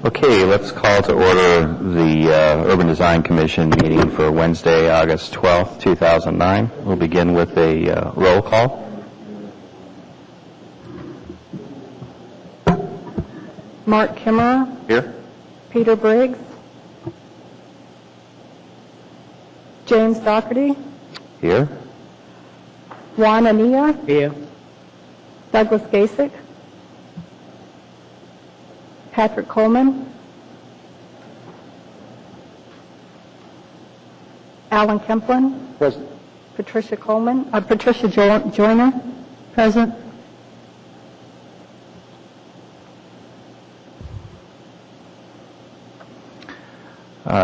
Okay, let's call to order the Urban Design Commission meeting for Wednesday, August 12th, 2009. We'll begin with a roll call. Mark Kimmerer, Here. Peter Briggs, James Doherty, Here. Juan Ania, Here. Douglas Gasick, Patrick Coleman, Alan Kemplin, Present. Patricia Joyner, present.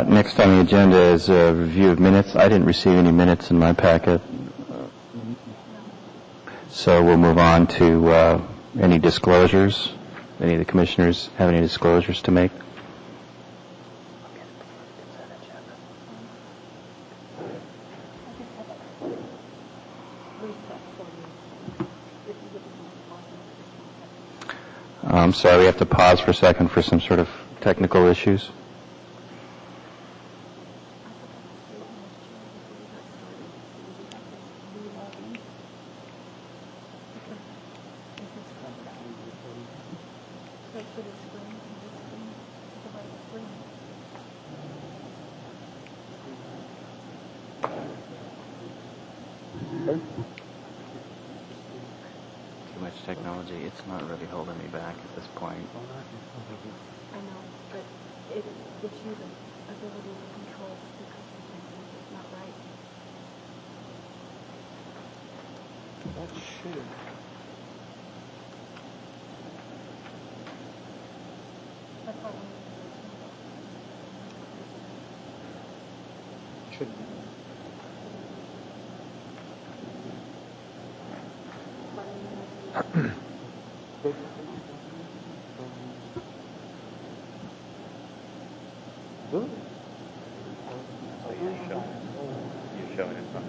Next on the agenda is a review of minutes. I didn't receive any minutes in my packet, so we'll move on to any disclosures. Any of the commissioners have any disclosures to make? I'm sorry, we have to pause for a second for some sort of technical issues. Too much technology. It's not really holding me back at this point. I know, but it gives you the ability to control because sometimes it's not right. That should. That's all. Should. You're showing it from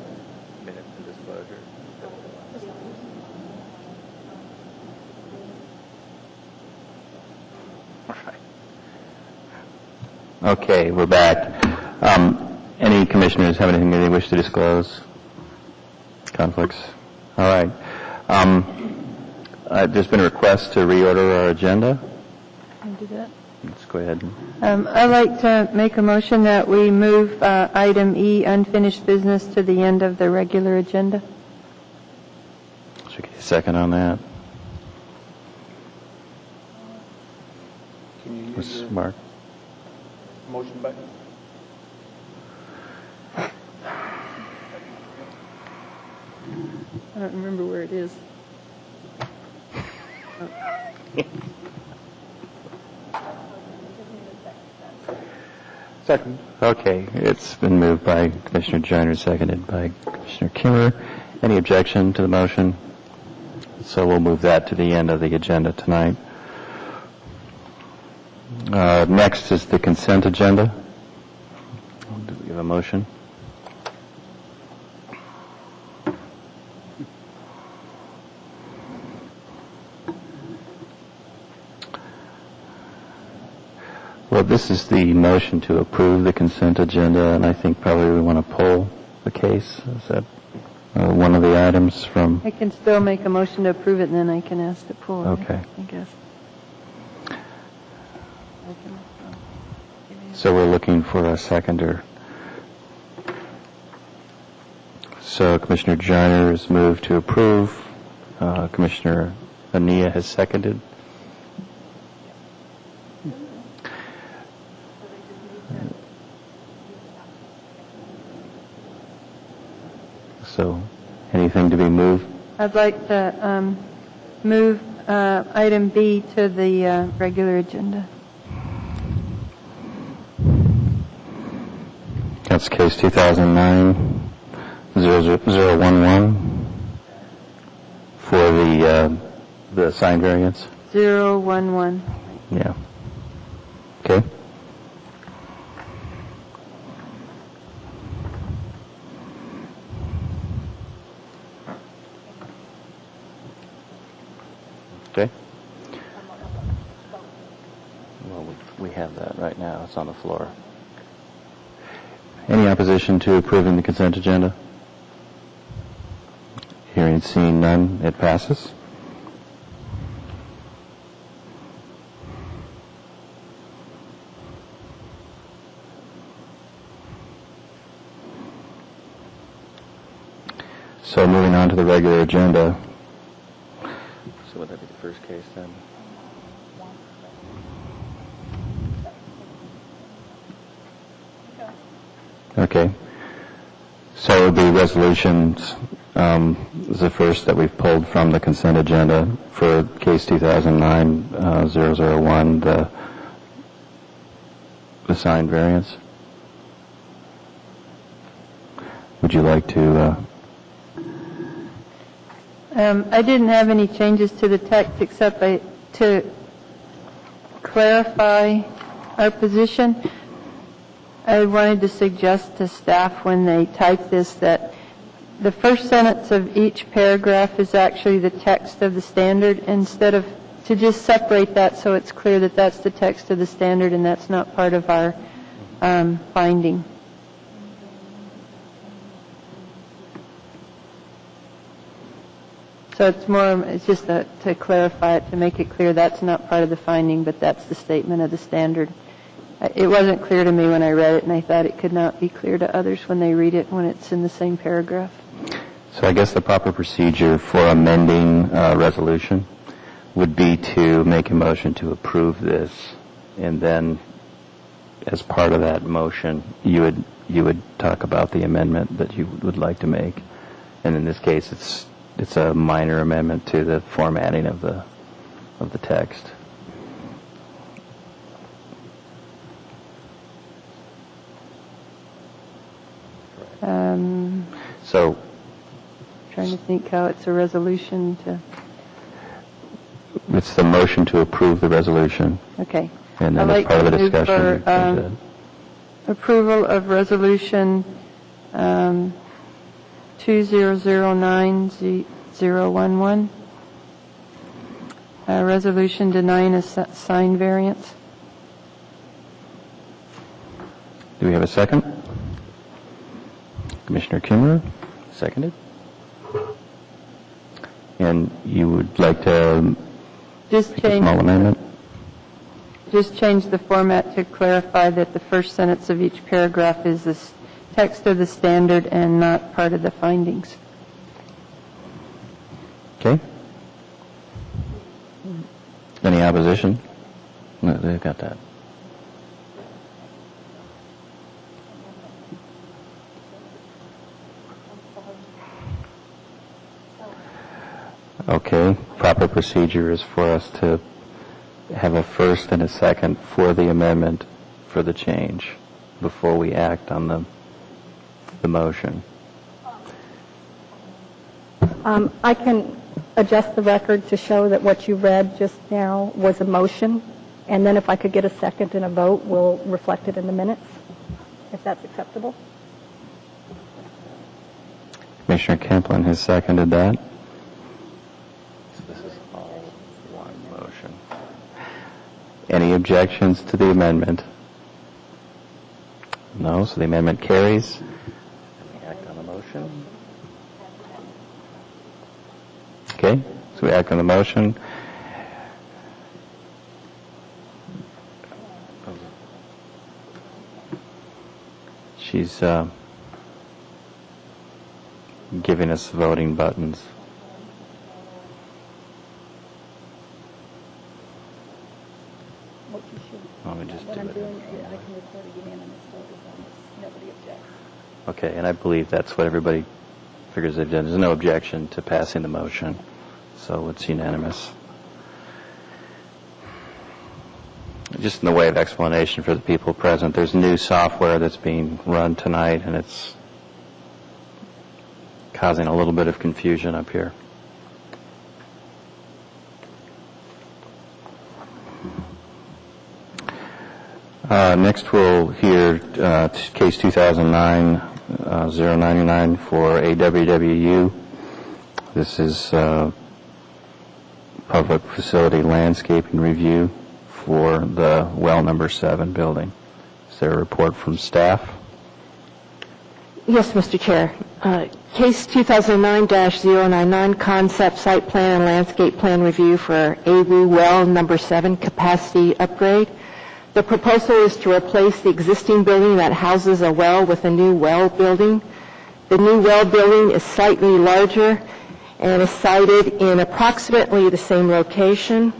minutes and disclosure. Okay, we're back. Any commissioners have anything they wish to disclose? Conflicts? All right. There's been a request to reorder our agenda. Can I do that? Let's go ahead. I'd like to make a motion that we move item E, unfinished business, to the end of the regular agenda. Should we get a second on that? Can you use Ms. your Mark? motion button? I don't remember where it is. Second. Okay, it's been moved by Commissioner Joyner, seconded by Commissioner Kimmer. Any objection to the motion? So we'll move that to the end of the agenda tonight. Next is the consent agenda. Do we have a motion? Well, this is the motion to approve the consent agenda, and I think probably we want to poll the case. Is that one of the items from? I can still make a motion to approve it, and then I can ask to pull it. Okay. I guess. So we're looking for a seconder. So Commissioner Joyner has moved to approve. Commissioner Ania has seconded. So anything to be moved? I'd like to move item B to the regular agenda. That's case 2009-0011 for the sign variance. 011. Yeah. Okay. Okay. Well, we have that right now. It's on the floor. Any opposition to approving the consent agenda? Hearing and seeing none, it passes. So moving on to the regular agenda. So would that be the first case then? Okay. So the resolutions is the first that we've pulled from the consent agenda for case 2009-001, the signed variance. Would you like to... I didn't have any changes to the text except to clarify our position. I wanted to suggest to staff when they type this that the first sentence of each paragraph is actually the text of the standard, instead of to just separate that so it's clear that that's the text of the standard and that's not part of our finding. So it's just to clarify it, to make it clear that's not part of the finding, but that's the statement of the standard. It wasn't clear to me when I read it, and I thought it could not be clear to others when they read it when it's in the same paragraph. So I guess the proper procedure for amending resolution would be to make a motion to approve this, and then as part of that motion, you would talk about the amendment that you would like to make. And in this case, it's a minor amendment to the formatting of the text. So, Trying to think how it's a resolution to... it's the motion to approve the resolution. Okay. And then I'd as like part of to the move discussion, for approval of resolution 2009-011, a resolution denying a sign variance. do we have a second? Commissioner Kimmerer, seconded. And you would like to Just make a small amendment? Just change the format to clarify that the first sentence of each paragraph is the text of the standard and not part of the findings. Okay. Any opposition? No, they've got that. Okay. Proper procedure is for us to have a first and a second for the amendment for the change before we act on the motion. I can adjust the record to show that what you read just now was a motion, and then if I could get a second and a vote, we'll reflect it in the minutes, if that's acceptable. Commissioner Kemplin has seconded that. So this is all one motion. Any objections to the amendment? No, so the amendment carries. We act on the motion. Okay, so we act on the motion. She's giving us voting buttons. What you should, Let me just what do I'm it. doing, I can record a unanimous vote as long as nobody objects. Okay, and I believe that's what everybody figures they've done. There's no objection to passing the motion, so it's unanimous. Just in the way of explanation for the people present, there's new software that's being run tonight, and it's causing a little bit of confusion up here. Next, we'll hear case 2009-099 for AWWU. This is public facility landscaping review for the well number 7 building. Is there a report from staff? Yes, Mr. Chair. Case 2009-099, concept site plan and landscape plan review for AWU well number 7 capacity upgrade. The proposal is to replace the existing building that houses a well with a new well building. The new well building is slightly larger and is sited in approximately the same location.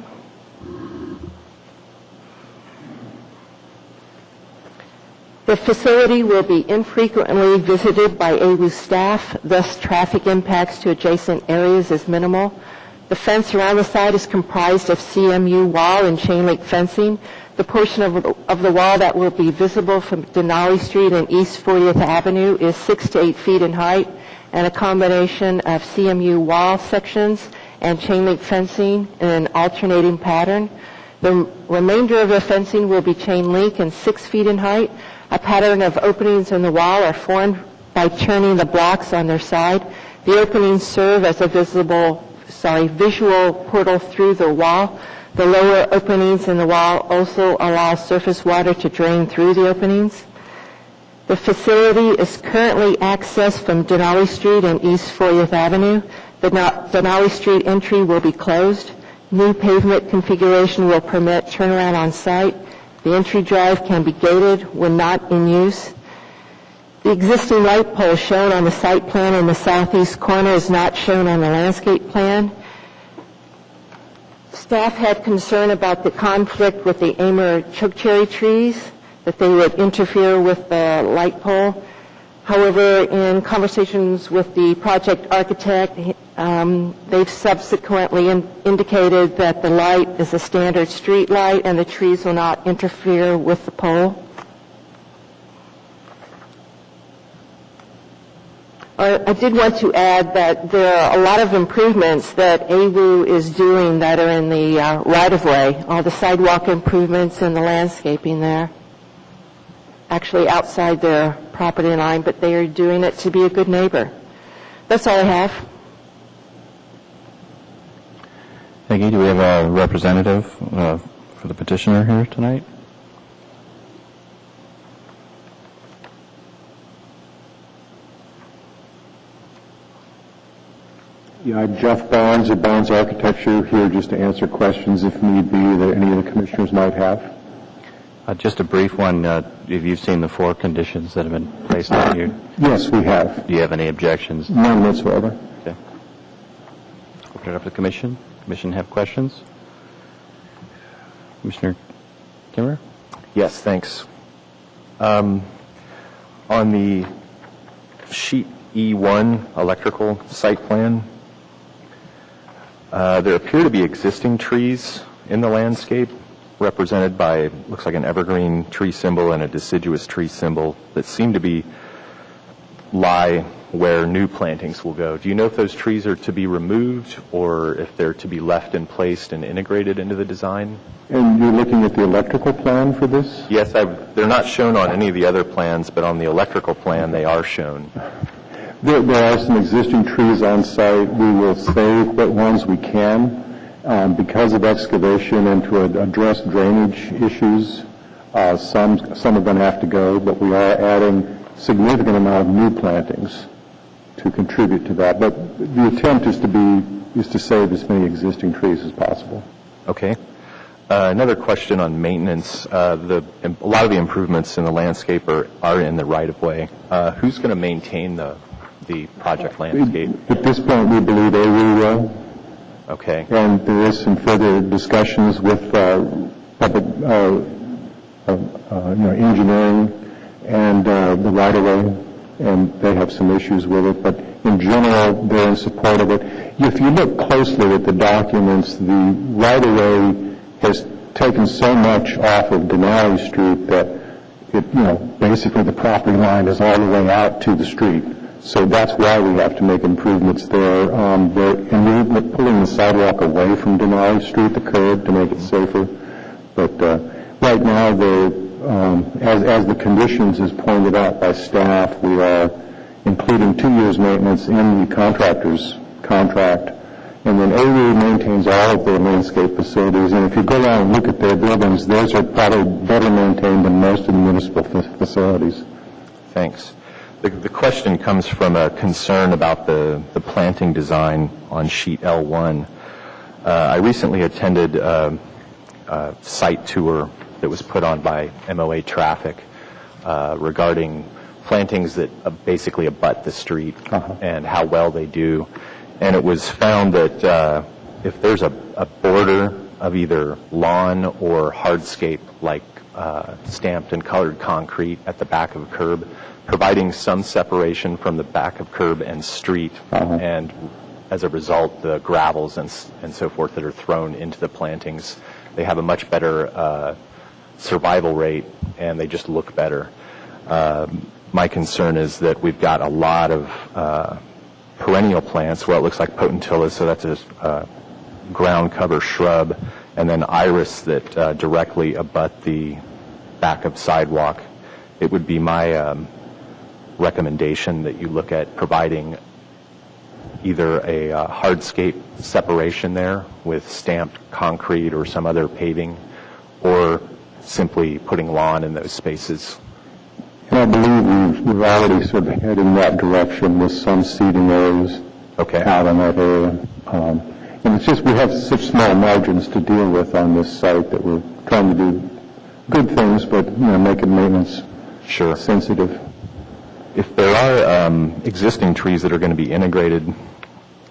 The facility will be infrequently visited by AWU staff, thus traffic impacts to adjacent areas is minimal. The fence around the site is comprised of CMU wall and chain link fencing. The portion of the wall that will be visible from Denali Street and East 40th Avenue is 6 to 8 feet in height, and a combination of CMU wall sections and chain link fencing in an alternating pattern. The remainder of the fencing will be chain link and 6 feet in height. A pattern of openings in the wall are formed by turning the blocks on their side. The openings serve as a visual portal through the wall. The lower openings in the wall also allow surface water to drain through the openings. The facility is currently accessed from Denali Street and East 40th Avenue. The Denali Street entry will be closed. New pavement configuration will permit turnaround on site. The entry drive can be gated when not in use. The existing light pole shown on the site plan in the southeast corner is not shown on the landscape plan. Staff had concern about the conflict with the Amer chokecherry trees, that they would interfere with the light pole. However, in conversations with the project architect, they've subsequently indicated that the light is a standard street light and the trees will not interfere with the pole. I did want to add that there are a lot of improvements that AWU is doing that are in the right-of-way, all the sidewalk improvements and the landscaping there, actually outside their property line, but they are doing it to be a good neighbor. That's all I have. Thank you. Do we have a representative for the petitioner here tonight? Yeah, Jeff Barnes of Barnes Architecture here just to answer questions if need be that any of the commissioners might have. Just a brief one. Have you seen the 4 conditions that have been placed on you? Yes, we have. Do you have any objections? None whatsoever. Okay. Open it up to the commission. Commission have questions? Commissioner Kimmerer? Yes, thanks. On the sheet E1 electrical site plan, there appear to be existing trees in the landscape represented by, looks like an evergreen tree symbol and a deciduous tree symbol that seem to lie where new plantings will go. Do you know if those trees are to be removed or if they're to be left in place and integrated into the design? And you're looking at the electrical plan for this? Yes, they're not shown on any of the other plans, but on the electrical plan they are shown. There are some existing trees on site. We will save what ones we can because of excavation and to address drainage issues. Some are going to have to go, but we are adding significant amount of new plantings to contribute to that. But the attempt is to save as many existing trees as possible. Okay. Another question on maintenance. A lot of the improvements in the landscape are in the right-of-way. Who's going to maintain the project landscape? At this point, we believe AWU will. Okay. And there is some further discussions with public engineering and the right-of-way, and they have some issues with it. But in general, they're in support of it. If you look closely at the documents, the right-of-way has taken so much off of Denali Street that basically the property line is all the way out to the street. So that's why we have to make improvements there. And we're pulling the sidewalk away from Denali Street, the curb, to make it safer. But right now, as the conditions is pointed out by staff, we are including 2 years maintenance in the contractor's contract And then ARU maintains all of their landscape facilities, and if you go around and look at their buildings, theirs are probably better maintained than most of the municipal facilities. Thanks. The question comes from a concern about the planting design on sheet L1. I recently attended a site tour that was put on by MOA Traffic regarding plantings that basically abut the street and how well they do. And it was found that if there's a border of either lawn or hardscape, like stamped and colored concrete at the back of a curb, providing some separation from the back of curb and street, and as a result, the gravels and so forth that are thrown into the plantings, they have a much better survival rate, and they just look better. My concern is that we've got a lot of perennial plants. Well, it looks like potentilla, so that's a ground cover shrub, and then iris that directly abut the back of sidewalk. It would be my recommendation that you look at providing either a hardscape separation there with stamped concrete or some other paving, or simply putting lawn in those spaces. And I believe we've already sort of headed in that direction with some seeding areas out in that area. And it's just we have such small margins to deal with on this site that we're trying to do good things, but make it maintenance sensitive. If there are existing trees that are going to be integrated,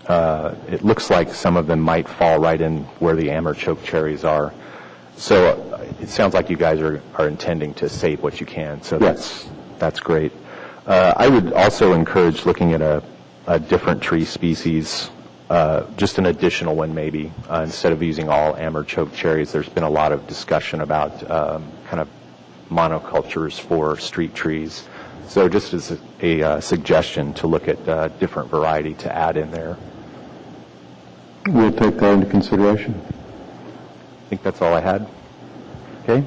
it looks like some of them might fall right in where the amber choke cherries are. So it sounds like you guys are intending to save what you can. So that's great. I would also encourage looking at a different tree species, just an additional one maybe, instead of using all amber choke cherries. There's been a lot of discussion about kind of monocultures for street trees. So just as a suggestion to look at different variety to add in there. We'll take that into consideration. I think that's all I had. Okay.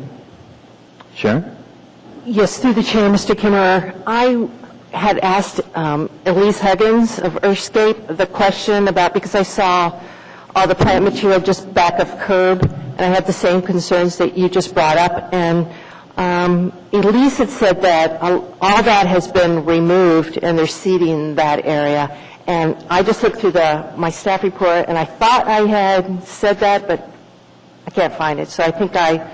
Sharon? Yes, through the chair, Mr. Kimmerer. I had asked Elise Huggins of Earthscape the question about, because I saw all the plant material just back of curb, and I had the same concerns that you just brought up. And Elise had said that all that has been removed and they're seeding that area. And I just looked through my staff report, and I thought I had said that, but I can't find it. So I think I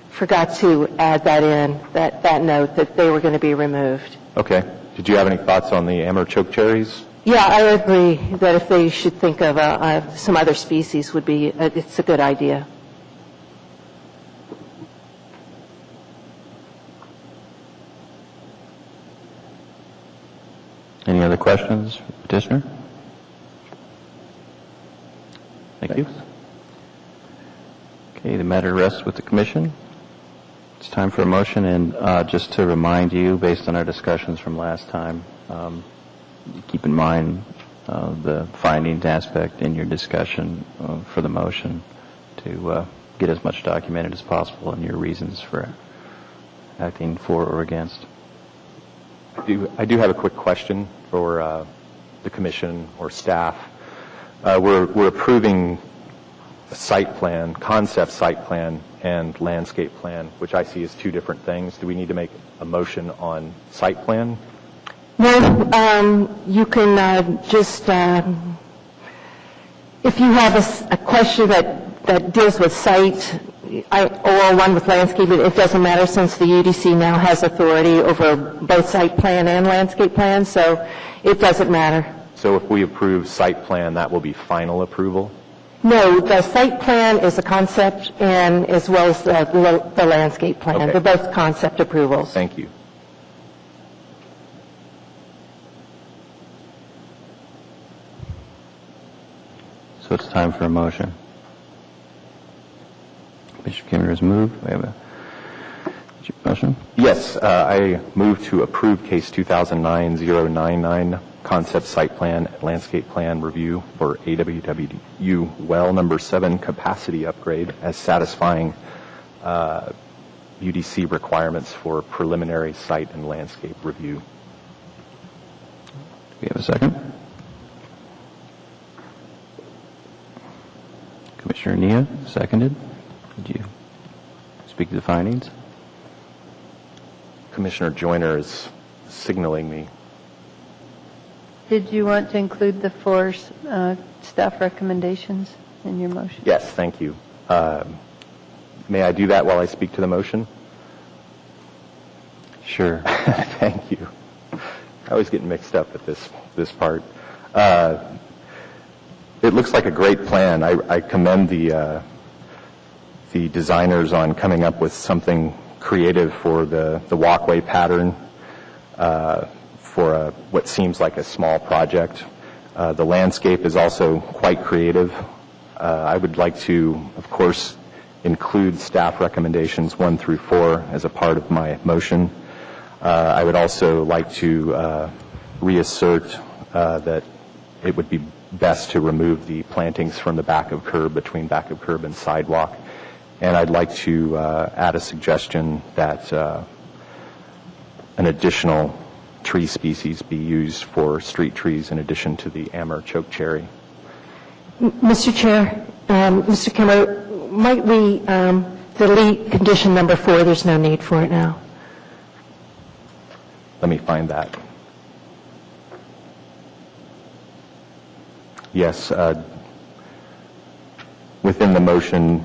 forgot to add that in, that note, that they were going to be removed. Okay. Did you have any thoughts on the amber choke cherries? Yeah, I agree that if they should think of some other species would be, it's a good idea. Any other questions, petitioner? Thank you. Okay, the matter rests with the commission. It's time for a motion, and just to remind you, based on our discussions from last time, keep in mind the findings aspect in your discussion for the motion to get as much documented as possible and your reasons for acting for or against. I do have a quick question for the commission or staff. We're approving a site plan, concept site plan, and landscape plan, which I see as two different things. Do we need to make a motion on site plan? No, you can just, if you have a question that deals with site, or one with landscape, it doesn't matter since the UDC now has authority over both site plan and landscape plan, so it doesn't matter. So if we approve site plan, that will be final approval? No, the site plan is a concept, and as well as the landscape plan. Okay. They're both concept approvals. Thank you. So it's time for a motion. Commissioner Kimmerer has moved. We have a motion. Yes, I move to approve case 2009-099, concept site plan, landscape plan review for AWWU well number 7 capacity upgrade as satisfying UDC requirements for preliminary site and landscape review. Do we have a second? Commissioner Nia, seconded. Would you speak to the findings? Commissioner Joyner is signaling me. Did you want to include the four staff recommendations in your motion? Yes, thank you. May I do that while I speak to the motion? Sure. Thank you. I always get mixed up at this part. It looks like a great plan. I commend the designers on coming up with something creative for the walkway pattern for what seems like a small project. The landscape is also quite creative. I would like to, of course, include staff recommendations 1 through 4 as a part of my motion. I would also like to reassert that it would be best to remove the plantings from the back of curb, between back of curb and sidewalk. And I'd like to add a suggestion that an additional tree species be used for street trees in addition to the Amur chokecherry. Mr. Chair, Mr. Kimmer, might we delete condition number 4? There's no need for it now. Let me find that. Yes, within the motion,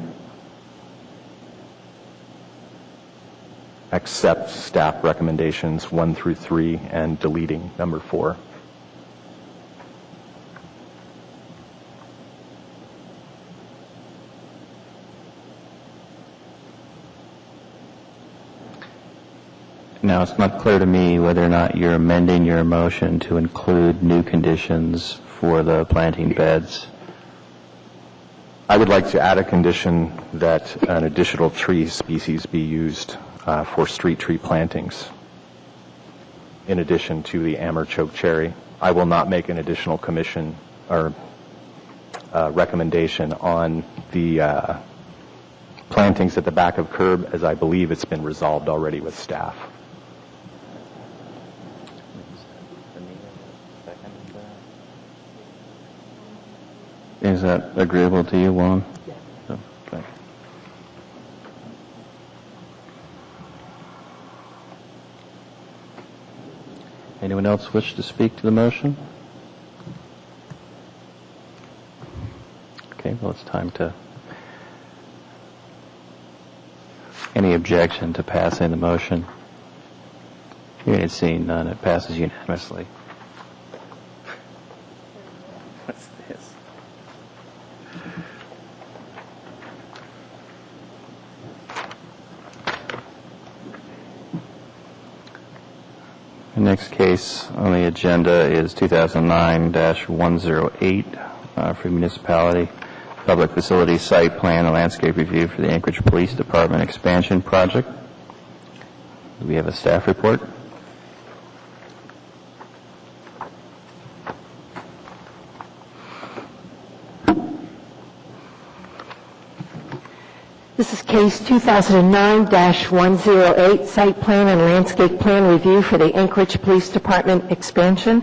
accept staff recommendations 1 through 3 and deleting number 4. Now, it's not clear to me whether or not you're amending your motion to include new conditions for the planting beds. I would like to add a condition that an additional tree species be used for street tree plantings in addition to the Amur chokecherry. I will not make an additional commission or recommendation on the plantings at the back of curb, as I believe it's been resolved already with staff. Is that agreeable to you, Juan? Yes. Okay. Anyone else wish to speak to the motion? Okay, well, it's time to... Any objection to passing the motion? Hearing and seeing none, it passes unanimously. What's this? The next case on the agenda is 2009-108 for municipality public facility site plan and landscape review for the Anchorage Police Department expansion project. Do we have a staff report? This is case 2009-108, site plan and landscape plan review for the Anchorage Police Department expansion.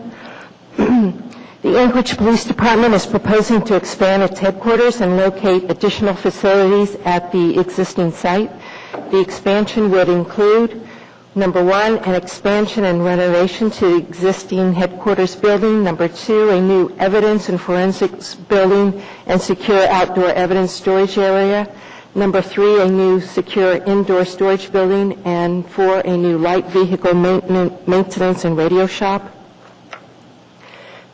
The Anchorage Police Department is proposing to expand its headquarters and locate additional facilities at the existing site. The expansion would include, number 1, an expansion and renovation to the existing headquarters building. Number 2, a new evidence and forensics building and secure outdoor evidence storage area. Number 3, a new secure indoor storage building. And 4, a new light vehicle maintenance and radio shop.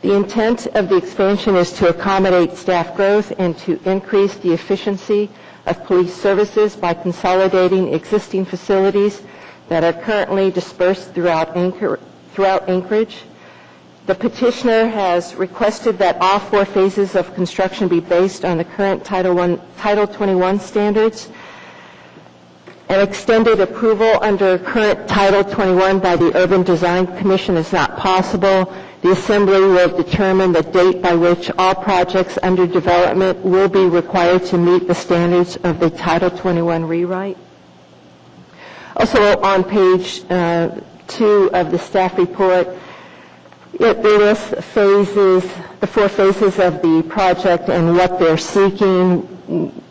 The intent of the expansion is to accommodate staff growth and to increase the efficiency of police services by consolidating existing facilities that are currently dispersed throughout Anchorage. The petitioner has requested that all 4 phases of construction be based on the current Title 21 standards. An extended approval under current Title 21 by the Urban Design Commission is not possible. The Assembly will determine the date by which all projects under development will be required to meet the standards of the Title 21 rewrite. Also on page 2 of the staff report, it lists the 4 phases of the project and what they're seeking.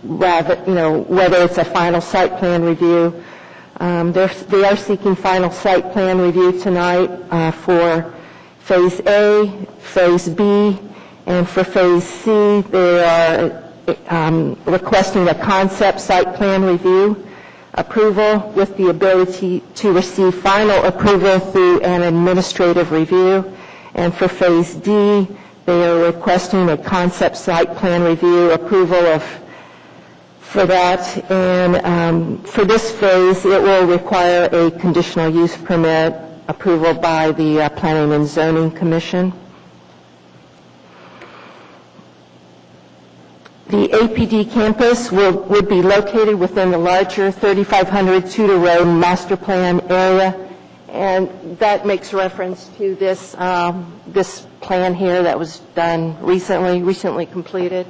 rather, whether it's a final site plan review. They are seeking final site plan review tonight for Phase A, Phase B, and for Phase C, they are requesting a concept site plan review approval with the ability to receive final approval through an administrative review. And for Phase D, they are requesting a concept site plan review approval for that. And for this phase, it will require a conditional use permit approval by the Planning and Zoning Commission. The APD campus would be located within the larger 3,500 Tudor Road master plan area, and that makes reference to this this plan here that was done recently completed.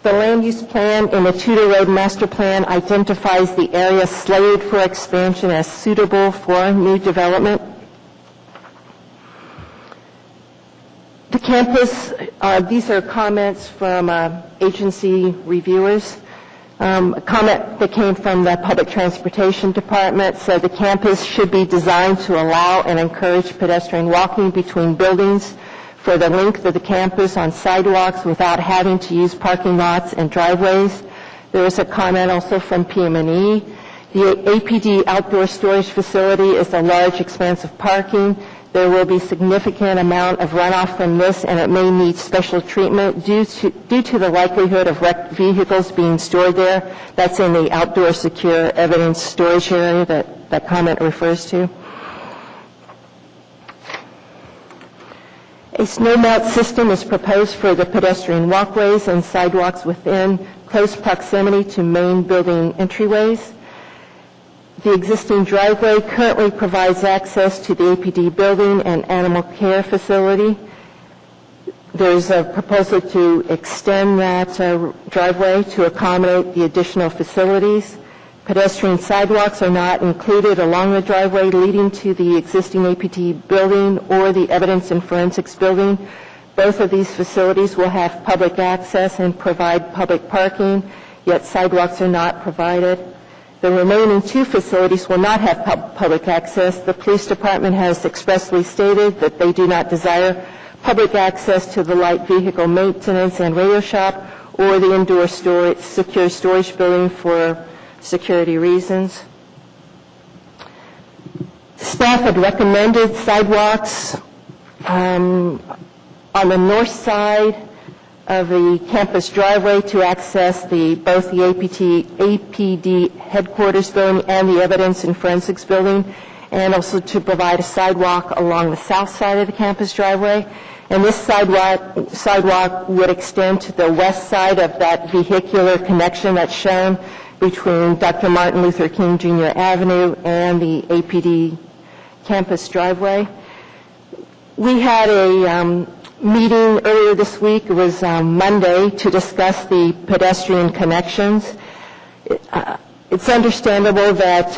The land use plan in the Tudor Road master plan identifies the area slated for expansion as suitable for new development. The campus, these are comments from agency reviewers. A comment that came from the Public Transportation Department said the campus should be designed to allow and encourage pedestrian walking between buildings for the length of the campus on sidewalks without having to use parking lots and driveways. There is a comment also from PM&E. The APD outdoor storage facility is a large expanse of parking. There will be significant amount of runoff from this, and it may need special treatment due to the likelihood of wrecked vehicles being stored there. That's in the outdoor secure evidence storage area that comment refers to. A snow melt system is proposed for the pedestrian walkways and sidewalks within close proximity to main building entryways. The existing driveway currently provides access to the APD building and animal care facility. There's a proposal to extend that driveway to accommodate the additional facilities. Pedestrian sidewalks are not included along the driveway leading to the existing APD building or the evidence and forensics building. Both of these facilities will have public access and provide public parking, yet sidewalks are not provided. The remaining two facilities will not have public access. The police department has expressly stated that they do not desire public access to the light vehicle maintenance and radio shop or the indoor secure storage building for security reasons. Staff had recommended sidewalks on the north side of the campus driveway to access both the APD headquarters building and the evidence and forensics building, and also to provide a sidewalk along the south side of the campus driveway. And this sidewalk would extend to the west side of that vehicular connection that's shown between Dr. Martin Luther King Jr. Avenue and the APD campus driveway. We had a meeting earlier this week. It was Monday, to discuss the pedestrian connections. It's understandable that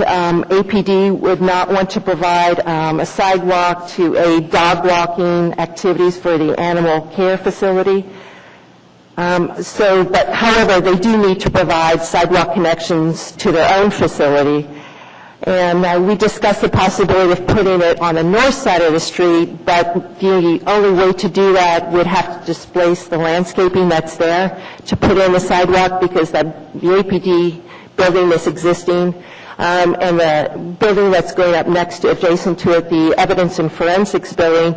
APD would not want to provide a sidewalk to a dog walking activities for the animal care facility. But however, they do need to provide sidewalk connections to their own facility. And we discussed the possibility of putting it on the north side of the street, but the only way to do that would have to displace the landscaping that's there to put in the sidewalk, because the APD building is existing, and the building that's going up next to, adjacent to it, the evidence and forensics building,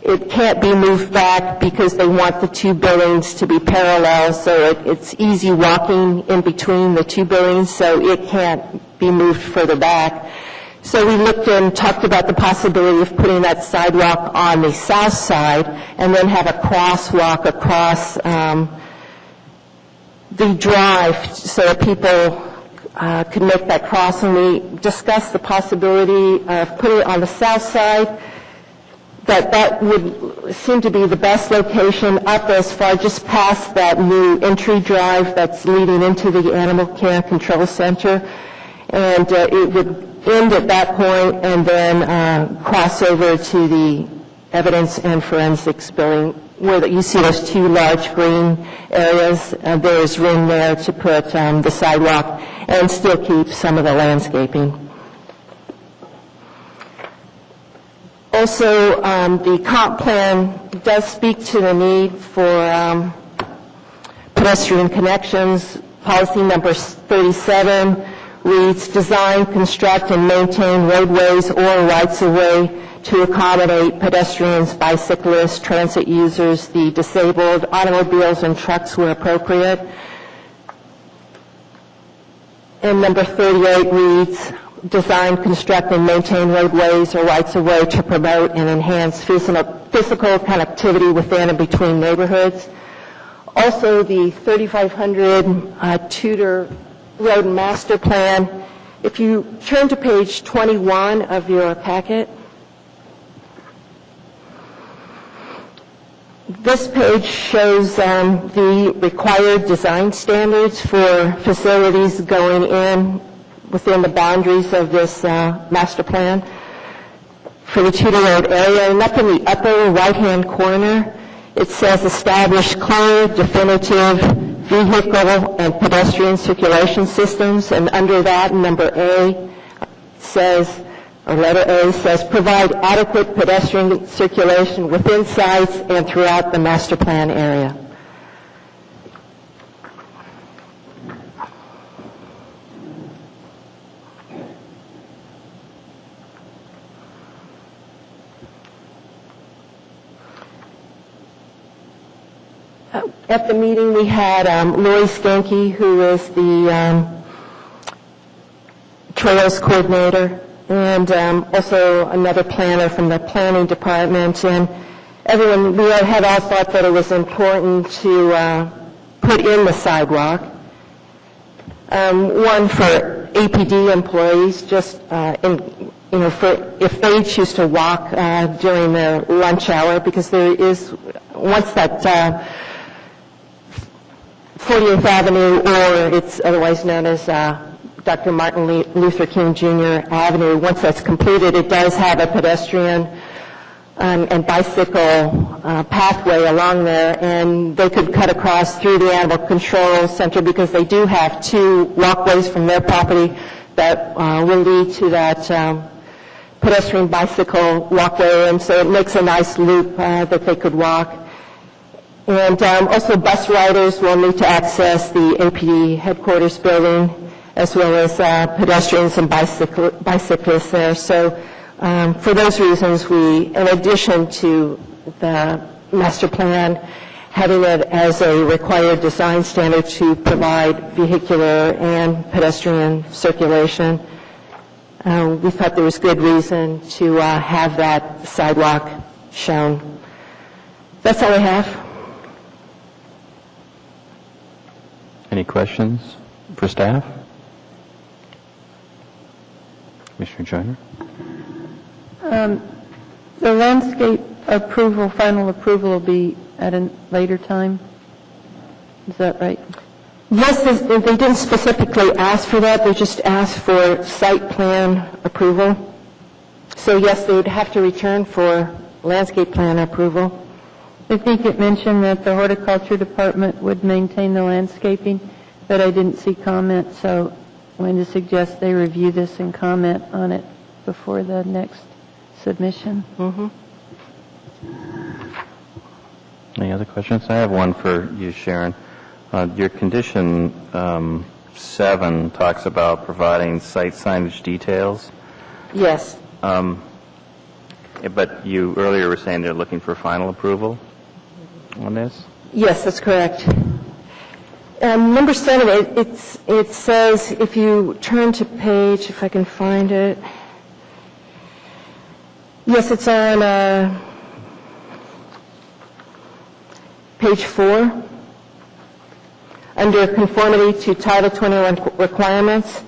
it can't be moved back because they want the two buildings to be parallel, so it's easy walking in between the two buildings, so it can't be moved further back. So we looked and talked about the possibility of putting that sidewalk on the south side and then have a crosswalk across the drive so that people could make that cross. And we discussed the possibility of putting it on the south side. That would seem to be the best location up as far just past that new entry drive that's leading into the Animal Care Control Center. And it would end at that point and then cross over to the evidence and forensics building where you see those two large green areas, there's room there to put the sidewalk and still keep some of the landscaping. Also, the comp plan does speak to the need for pedestrian connections. Policy number 37 reads, design, construct, and maintain roadways or rights-of-way to accommodate pedestrians, bicyclists, transit users, the disabled, automobiles, and trucks where appropriate. And number 38 reads, design, construct, and maintain roadways or rights-of-way to promote and enhance physical connectivity within and between neighborhoods. Also, the 3500 Tudor Road Master Plan. If you turn to page 21 of your packet, this page shows the required design standards for facilities going in within the boundaries of this master plan for the Tudor Road area. And up in the upper right-hand corner, it says establish clear, definitive vehicle and pedestrian circulation systems. And under that, number A says, or letter A says, provide adequate pedestrian circulation within sites and throughout the master plan area. At the meeting, we had Lori Skanke, who is the Trails Coordinator, and also another planner from the Planning Department. And everyone, we had all thought that it was important to put in the sidewalk. One for APD employees, just if they choose to walk during their lunch hour, because there is, once that 40th Avenue, or it's otherwise known as Dr. Martin Luther King Jr. Avenue, once that's completed, it does have a pedestrian and bicycle pathway along there, and they could cut across through the Animal Control Center because they do have two walkways from their property that will lead to that pedestrian bicycle walkway, and so it makes a nice loop that they could walk. And also bus riders will need to access the APD headquarters building, as well as pedestrians and bicyclists there. So for those reasons, we, in addition to the master plan, having it as a required design standard to provide vehicular and pedestrian circulation, we thought there was good reason to have that sidewalk shown. That's all I have. Any questions for staff? Commissioner Joyner? The landscape approval, final approval will be at a later time? Is that right? Yes, they didn't specifically ask for that. They just asked for site plan approval. So yes, they would have to return for landscape plan approval. I think it mentioned that the horticulture department would maintain the landscaping, but I didn't see comment, so I'm going to suggest they review this and comment on it before the next submission. Mm-hmm. Any other questions? I have one for you, Sharon. Your condition 7 talks about providing site signage details. Yes. But you earlier were saying they're looking for final approval on this? Yes, that's correct. Number 7, it says, if you turn to page, if I can find it. Yes, it's on page 4. Under conformity to Title 21 requirements,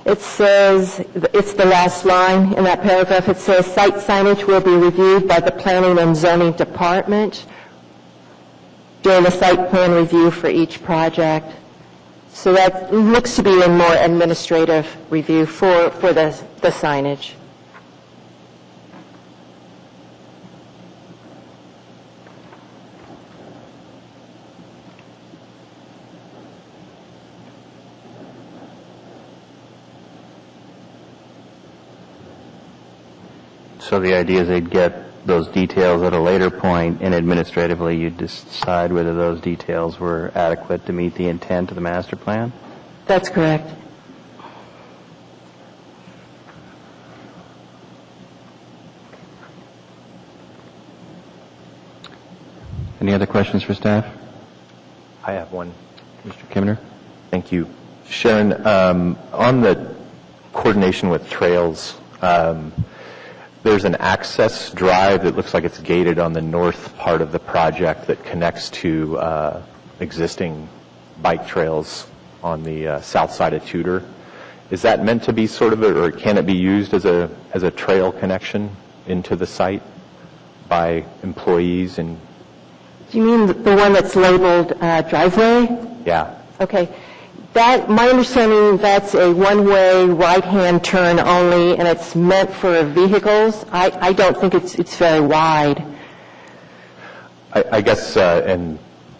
it says, it's the last line in that paragraph, it says, site signage will be reviewed by the Planning and Zoning Department during the site plan review for each project. So that looks to be a more administrative review for the signage. So the idea is they'd get those details at a later point, and administratively you'd decide whether those details were adequate to meet the intent of the master plan? That's correct. Any other questions for staff? I have one. Mr. Kimner? Thank you. Sharon, on the coordination with trails, there's an access drive that looks like it's gated on the north part of the project that connects to existing bike trails on the south side of Tudor. Is that meant to be sort of or can it be used as a trail connection into the site by employees? And Do you mean the one that's labeled driveway? yeah. Okay. My understanding, that's a one-way right-hand turn only, and it's meant for vehicles. I don't think it's very wide. I guess, and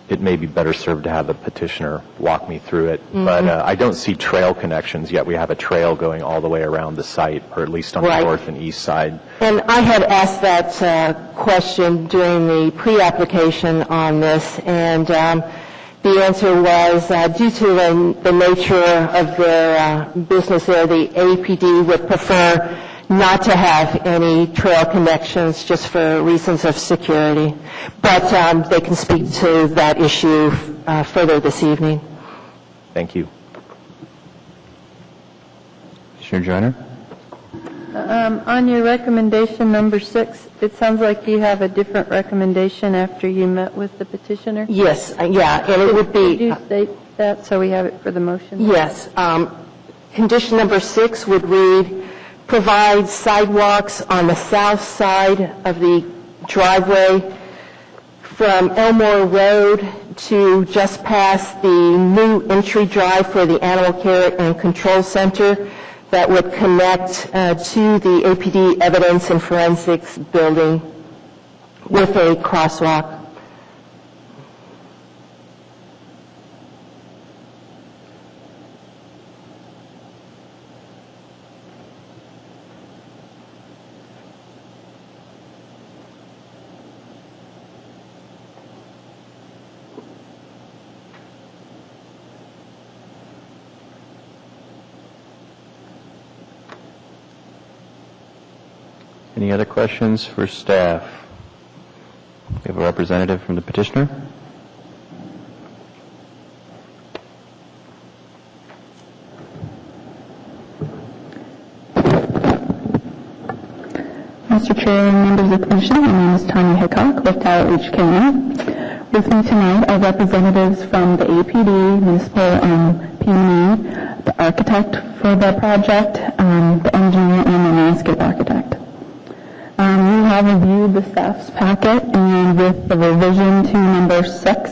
it may be better served to have the petitioner walk me through it, but I don't see trail connections yet. We have a trail going all the way around the site, or at least on the north and east side. And I had asked that question during the pre-application on this, and the answer was due to the nature of their business there, the APD would prefer not to have any trail connections just for reasons of security. But they can speak to that issue further this evening. Thank you. Commissioner Joyner? On your recommendation number 6, it sounds like you have a different recommendation after you met with the petitioner. Yes, yeah, and it would be... Could you state that so we have it for the motion? Yes. Condition number 6 would read, provide sidewalks on the south side of the driveway from Elmore Road to just past the new entry drive for the Animal Care and Control Center that would connect to the APD Evidence and Forensics building with a crosswalk. Any other questions for staff? We have a representative from the petitioner. Mr. Chair and members of the Commission, my name is Tanya Hickok with Tower H. Canyon. With me tonight are representatives from the APD, municipal P&E, the architect for the project, the engineer, and the landscape architect. We have reviewed the staff's packet, and with the revision to number 6,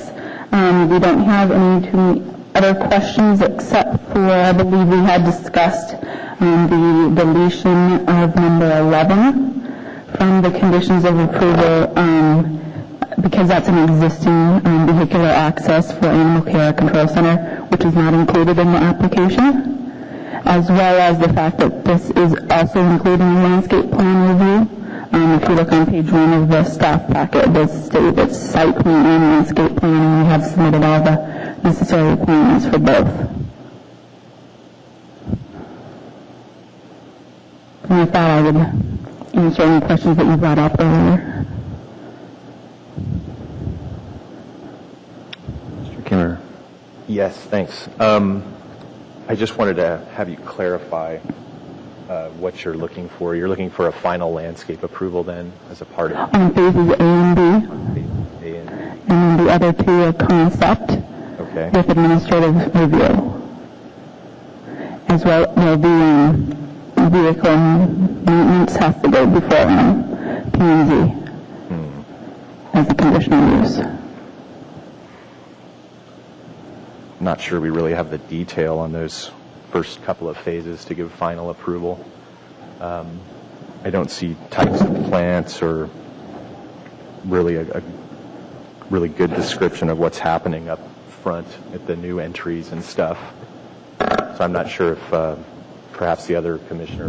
we don't have any other questions except for, I believe we had discussed the deletion of number 11 from the conditions of approval because that's an existing vehicular access for Animal Care Control Center, which is not included in the application, as well as the fact that this is also including a landscape plan review. If you look on page 1 of the staff packet, it does state that site plan and landscape plan, and we have submitted all the necessary requirements for both. And with that, I would answer any questions that you brought up earlier. Mr. Kimmer. Yes, thanks. I just wanted to have you clarify what you're looking for. You're looking for a final landscape approval then as a part of On phases A and B, A and and the other 2 are concept Okay. with administrative review. As well, there'll be vehicle maintenance has to go before P&Z as a conditional use. Not sure we really have the detail on those first couple of phases to give final approval. I don't see types of plants or really a really good description of what's happening up front at the new entries and stuff. So I'm not sure if perhaps the other commissioner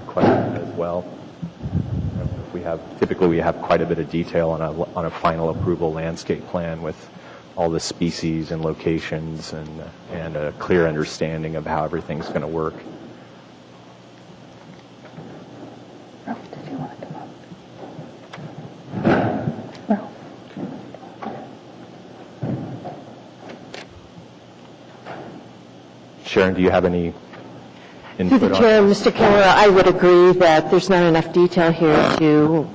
questioned as well. typically we have quite a bit of detail on a final approval landscape plan with all the species and locations and a clear understanding of how everything's going to work. Did you want to come up? Sharon, do you have any Through input the on chair, this? Mr. Kimura, I would agree that there's not enough detail here to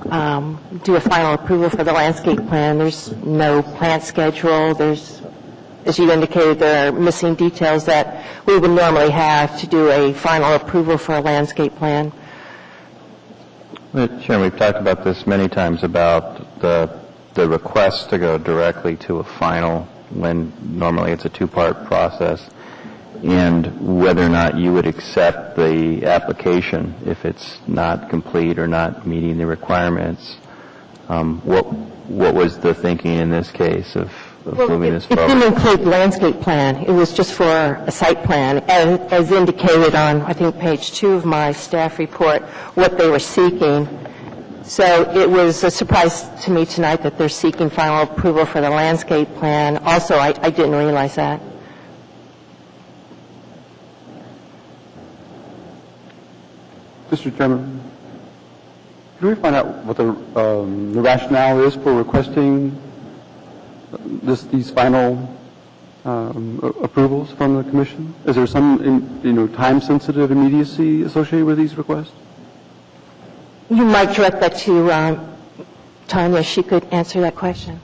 do a final approval for the landscape plan. There's no plant schedule. There's, as you indicated, there are missing details that we would normally have to do a final approval for a landscape plan. Sharon, we've talked about this many times about the request to go directly to a final when normally it's a two-part process, and whether or not you would accept the application if it's not complete or not meeting the requirements. What was the thinking in this case of moving this It forward? didn't include the landscape plan. It was just for a site plan. As indicated on, I think, page 2 of my staff report, what they were seeking. So it was a surprise to me tonight that they're seeking final approval for the landscape plan. Also, I didn't realize that. Mr. Chairman, can we find out what the rationale is for requesting these final approvals from the commission? Is there some, time-sensitive immediacy associated with these requests? You might direct that to Tanya. She could answer that question.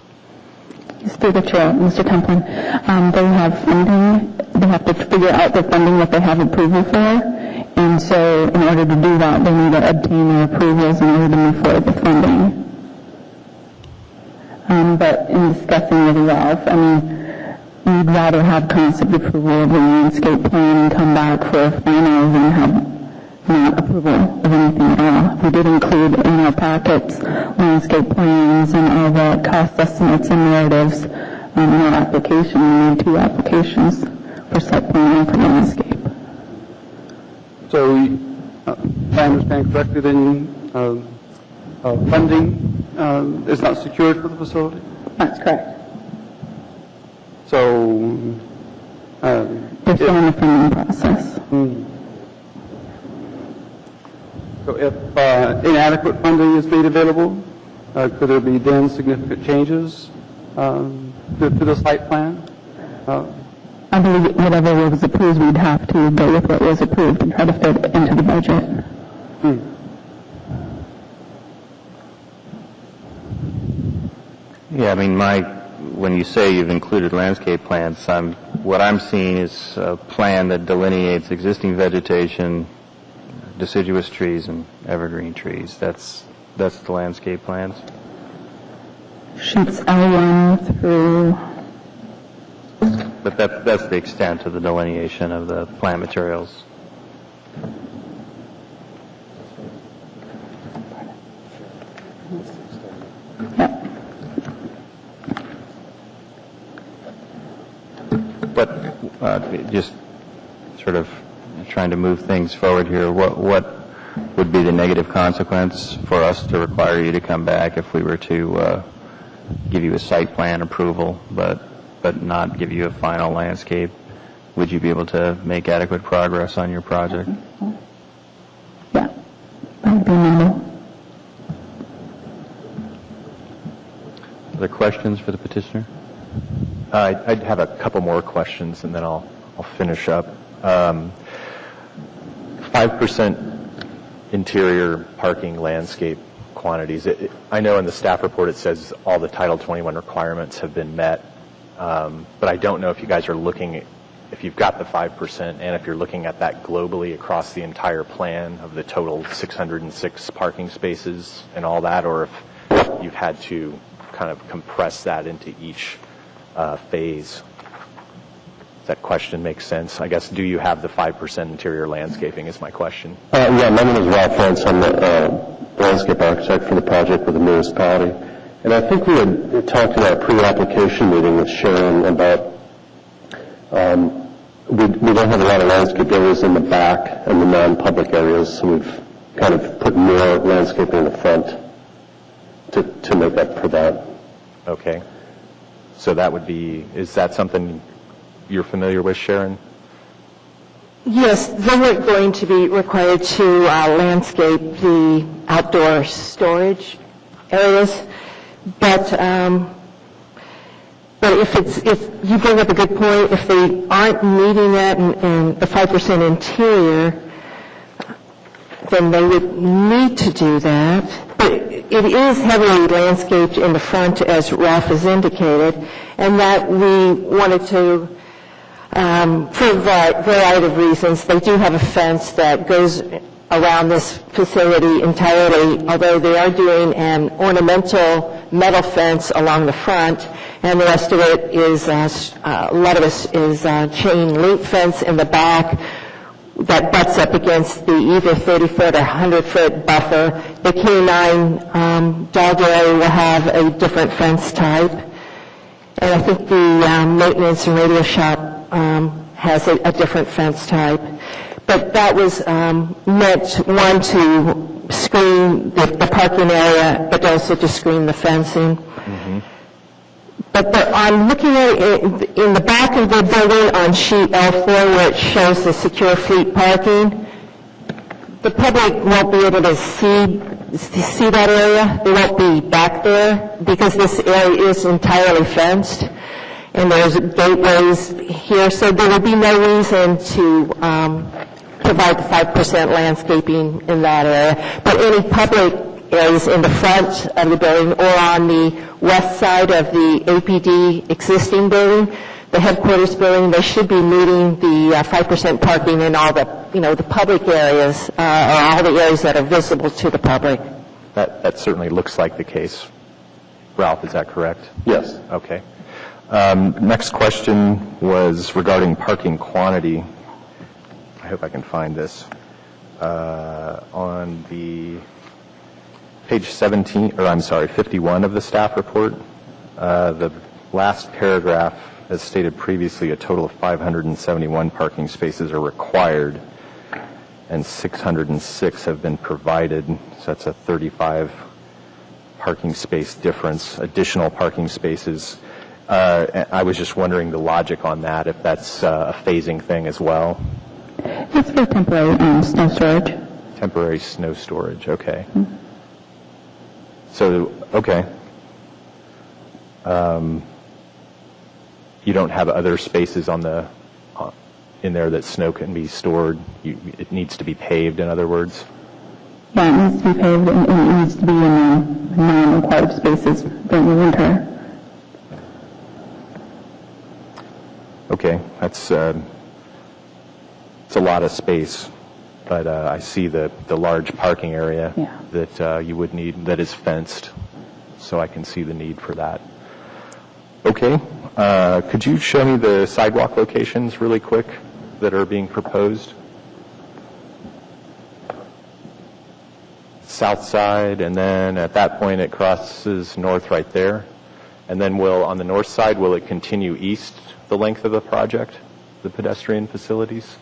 Through the chair, Mr. Templin, they have funding. They have to figure out the funding that they have approval for. And so in order to do that, they need to obtain their approvals in order to move forward with funding. But in discussing with Ralph, we'd rather have concept approval of the landscape plan and come back for a final than have not approval of anything at all. We did include in our packets landscape plans and all the cost estimates and narratives in our application. We need 2 applications for site plan and for landscape. So, if I understand correctly, then funding is not secured for the facility? That's correct. So, They're still in the funding process. So if inadequate funding is made available, could there be then significant changes to the site plan? I believe whatever was approved, we'd have to go with what was approved and try to fit it into the budget. Yeah, when you say you've included landscape plans, what I'm seeing is a plan that delineates existing vegetation, deciduous trees, and evergreen trees. That's the landscape plans. Sheets L1 through, But that's the extent of the delineation of the plant materials. yep. But just sort of trying to move things forward here, what would be the negative consequence for us to require you to come back if we were to give you a site plan approval but not give you a final landscape? Would you be able to make adequate progress on your project? Yeah, that would be normal. Other questions for the petitioner? I'd have a couple more questions, and then I'll finish up. 5% interior parking landscape quantities. I know in the staff report it says all the Title 21 requirements have been met, but I don't know if you guys are looking at, if you've got the 5% and if you're looking at that globally across the entire plan of the total 606 parking spaces and all that, or if you've had to kind of compress that into each phase. Does that question make sense? I guess, do you have the 5% interior landscaping is my question. Yeah, my name is Ralph Fentz. I'm the landscape architect for the project with the municipality. And I think we had talked in our pre-application meeting with Sharon about we don't have a lot of landscape areas in the back and the non-public areas, so we've kind of put more landscaping in the front to make up for that. Okay. So that would be, is that something you're familiar with, Sharon? Yes, they weren't going to be required to landscape the outdoor storage areas, but if you bring up a good point, if they aren't meeting that in the 5% interior, then they would need to do that. But it is heavily landscaped in the front, as Ralph has indicated, and that we wanted to, for a variety of reasons, they do have a fence that goes around this facility entirely, although they are doing an ornamental metal fence along the front, and the rest of it is, a lot of it is chain link fence in the back that butts up against the either 30-foot or 100-foot buffer. The K-9 dog area will have a different fence type, and I think the maintenance and radio shop has a different fence type. But that was meant, one, to screen the parking area, but also to screen the fencing. Mm-hmm. But I'm looking at it in the back of the building on sheet L4, where it shows the secure fleet parking. The public won't be able to see that area. They won't be back there because this area is entirely fenced, and there's gateways here, so there would be no reason to provide the 5% landscaping in that area. But any public areas in the front of the building or on the west side of the APD existing building, the headquarters building, they should be meeting the 5% parking in all the, the public areas, or all the areas that are visible to the public. That certainly looks like the case. Ralph, is that correct? Yes. Okay. Next question was regarding parking quantity. I hope I can find this. On the page 51 of the staff report, the last paragraph, as stated previously, a total of 571 parking spaces are required, and 606 have been provided, so that's a 35 parking space difference, additional parking spaces. I was just wondering the logic on that, if that's a phasing thing as well. It's for temporary snow storage. Temporary snow storage, okay. Mm-hmm. So, okay. You don't have other spaces on the in there that snow can be stored? It needs to be paved, in other words? Yeah, it needs to be paved, and it needs to be in non-required spaces during the winter. Okay, that's it's a lot of space, but I see the large parking area that you would need that is fenced, so I can see the need for that. Okay, could you show me the sidewalk locations really quick that are being proposed? South side, and then at that point it crosses north right there, and then on the north side, will it continue east the length of the project, the pedestrian facilities?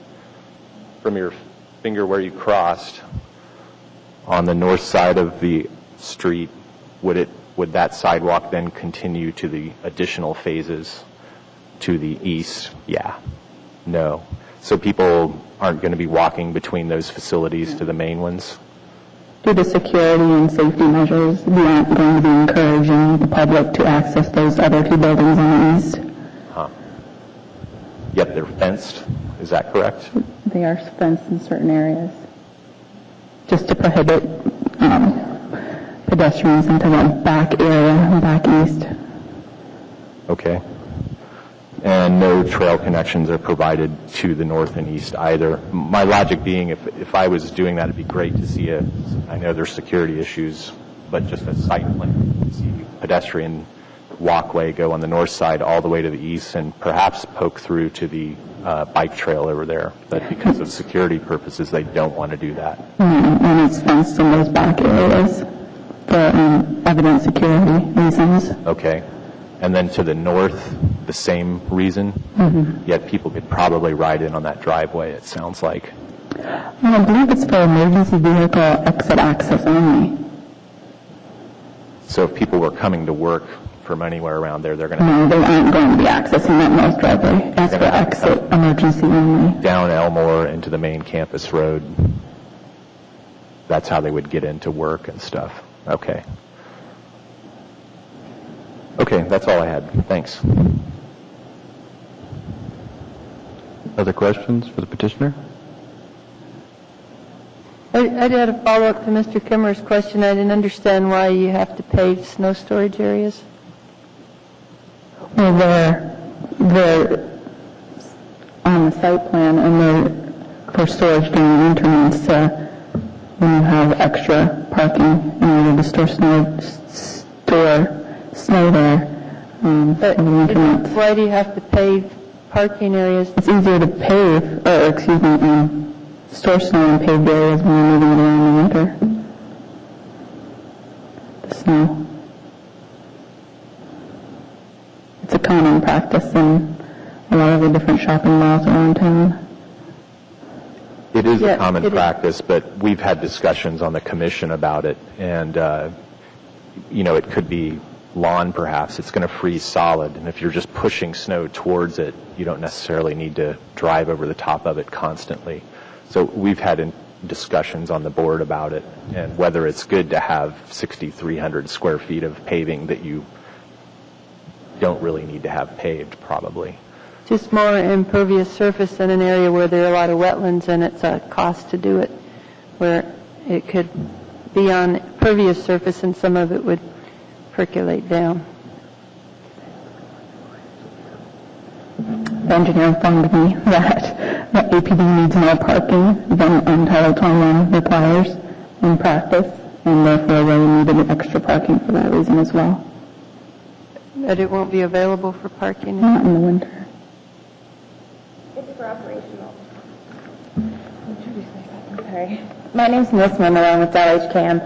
From your finger where you crossed on the north side of the street, would that sidewalk then continue to the additional phases to the east? Yeah. No. So people aren't going to be walking between those facilities to the main ones? Due to security and safety measures, we aren't going to be encouraging the public to access those other two buildings on the east. Huh. Yep, they're fenced. Is that correct? They are fenced in certain areas, just to prohibit pedestrians into the back area, back east. Okay. And no trail connections are provided to the north and east either. My logic being, if I was doing that, it'd be great to see I know there's security issues, but just a sight plan, see pedestrian walkway go on the north side all the way to the east and perhaps poke through to the bike trail over there. But because of security purposes, they don't want to do that. And it's fenced in those back areas for evident security reasons. Okay. And then to the north, the same reason? Mm-hmm. Yet people could probably ride in on that driveway, it sounds like. I believe it's for emergency vehicle exit access only. So if people were coming to work from anywhere around there, they're going to No, they aren't going to be accessing that north driveway. That's for exit emergency only. down Elmore into the main campus road. That's how they would get into work and stuff. Okay. Okay, that's all I had. Thanks. Other questions for the petitioner? I had a follow-up to Mr. Kimmer's question. I didn't understand why you have to pave snow storage areas. Well, they're on the site plan, and they're for storage during the winter months, when you have extra parking in order to store snow there in the winter months. Why do you have to pave parking areas? It's easier to store snow in paved areas when you're moving it around in the winter. The snow. It's a common practice in a lot of the different shopping malls around town. It is Yeah, a common it is. practice, but we've had discussions on the commission about it, and, it could be lawn perhaps. It's going to freeze solid, and if you're just pushing snow towards it, you don't necessarily need to drive over the top of it constantly. So we've had discussions on the board about it, and whether it's good to have 6,300 square feet of paving that you don't really need to have paved, probably. Just more impervious surface in an area where there are a lot of wetlands, and it's a cost to do it, where it could be on pervious surface and some of it would percolate down. The engineer informed me that the APD needs more parking than Title 21 requires in practice, and therefore they needed extra parking for that reason as well. But it won't be available for parking? Not in the winter. It's for operational. Sorry. My name's Melissa Malone with LHCAM.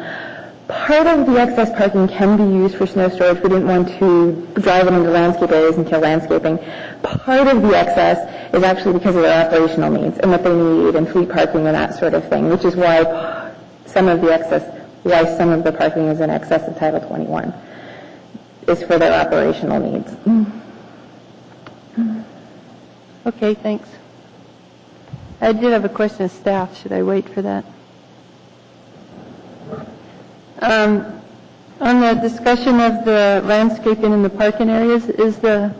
Part of the excess parking can be used for snow storage. We didn't want to drive it into landscape areas and kill landscaping. Part of the excess is actually because of their operational needs and what they need and fleet parking and that sort of thing, which is why some of the parking is in excess of Title 21, is for their operational needs. Okay, thanks. I did have a question of staff. Should I wait for that? On the discussion of the landscaping in the parking areas, is the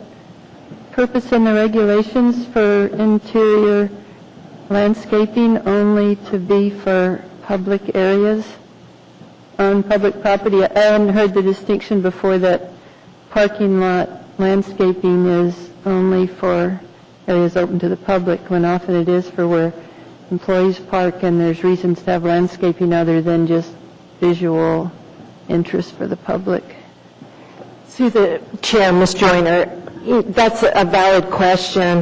purpose in the regulations for interior landscaping only to be for public areas on public property? I hadn't heard the distinction before that parking lot landscaping is only for areas open to the public, when often it is for where employees park and there's reasons to have landscaping other than just visual interest for the public. Through the chair, Ms. Joyner, that's a valid question,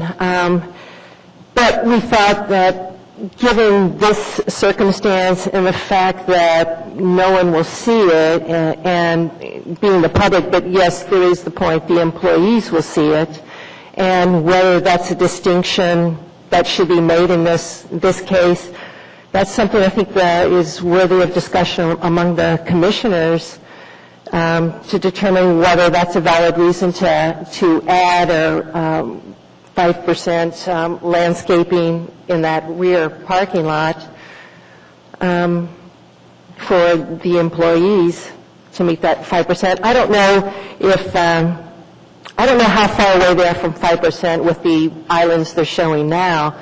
but we thought that given this circumstance and the fact that no one will see it and being the public, but yes, there is the point the employees will see it, and whether that's a distinction that should be made in this case, that's something I think that is worthy of discussion among the commissioners to determine whether that's a valid reason to add or 5% landscaping in that rear parking lot for the employees to meet that 5%. I don't know if I don't know how far away they are from 5% with the islands they're showing now.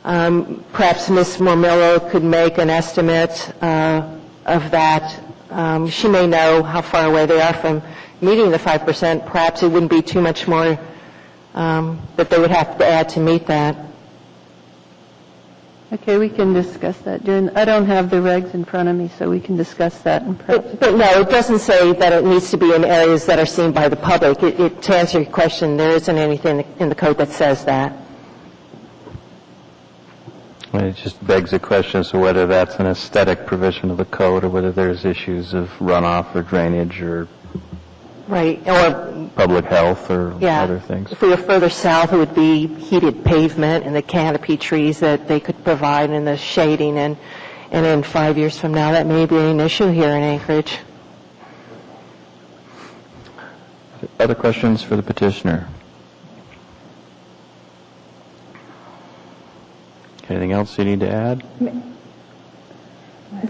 Perhaps Ms. Mormillo could make an estimate of that. She may know how far away they are from meeting the 5%. Perhaps it wouldn't be too much more that they would have to add to meet that. Okay, we can discuss that. I don't have the regs in front of me, so we can discuss that. But no, it doesn't say that it needs to be in areas that are seen by the public. To answer your question, there isn't anything in the code that says that. It just begs the question as to whether that's an aesthetic provision of the code or whether there's issues of runoff or drainage or Right, or public health or other things. if we were further south, it would be heated pavement and the canopy trees that they could provide and the shading, and in 5 years from now, that may be an issue here in Anchorage. Other questions for the petitioner? Anything else you need to add?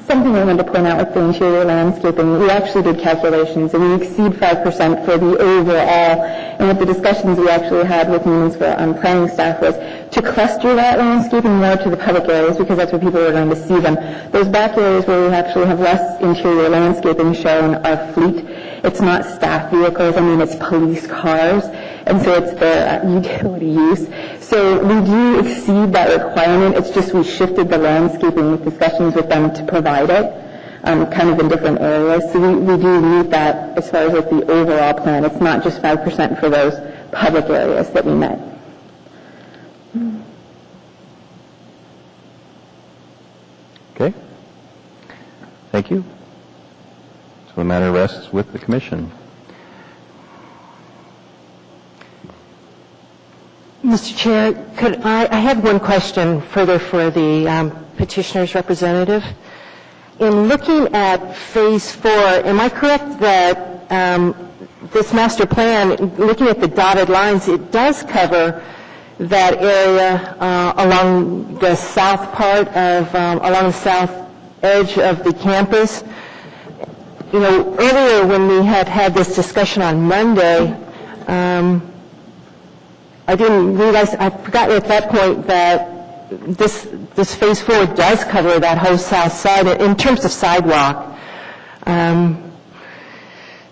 Something I wanted to point out with the interior landscaping, we actually did calculations, and we exceed 5% for the overall. And with the discussions we actually had with Newmansville planning staff was to cluster that landscaping more to the public areas, because that's where people are going to see them. Those back areas where we actually have less interior landscaping shown are fleet. It's not staff vehicles. I mean, it's police cars, and so it's their utility use. So we do exceed that requirement. It's just we shifted the landscaping with discussions with them to provide it, kind of in different areas. So we do meet that as far as with the overall plan. It's not just 5% for those public areas that we met. Okay. Thank you. So the matter rests with the commission. Mr. Chair, could I have one question further for the petitioner's representative. In looking at Phase 4, am I correct that this master plan, looking at the dotted lines, it does cover that area along the south part of, along the south edge of the campus? You know, earlier when we had this discussion on Monday, I didn't realize, I forgot at that point that this Phase 4 does cover that whole south side in terms of sidewalk.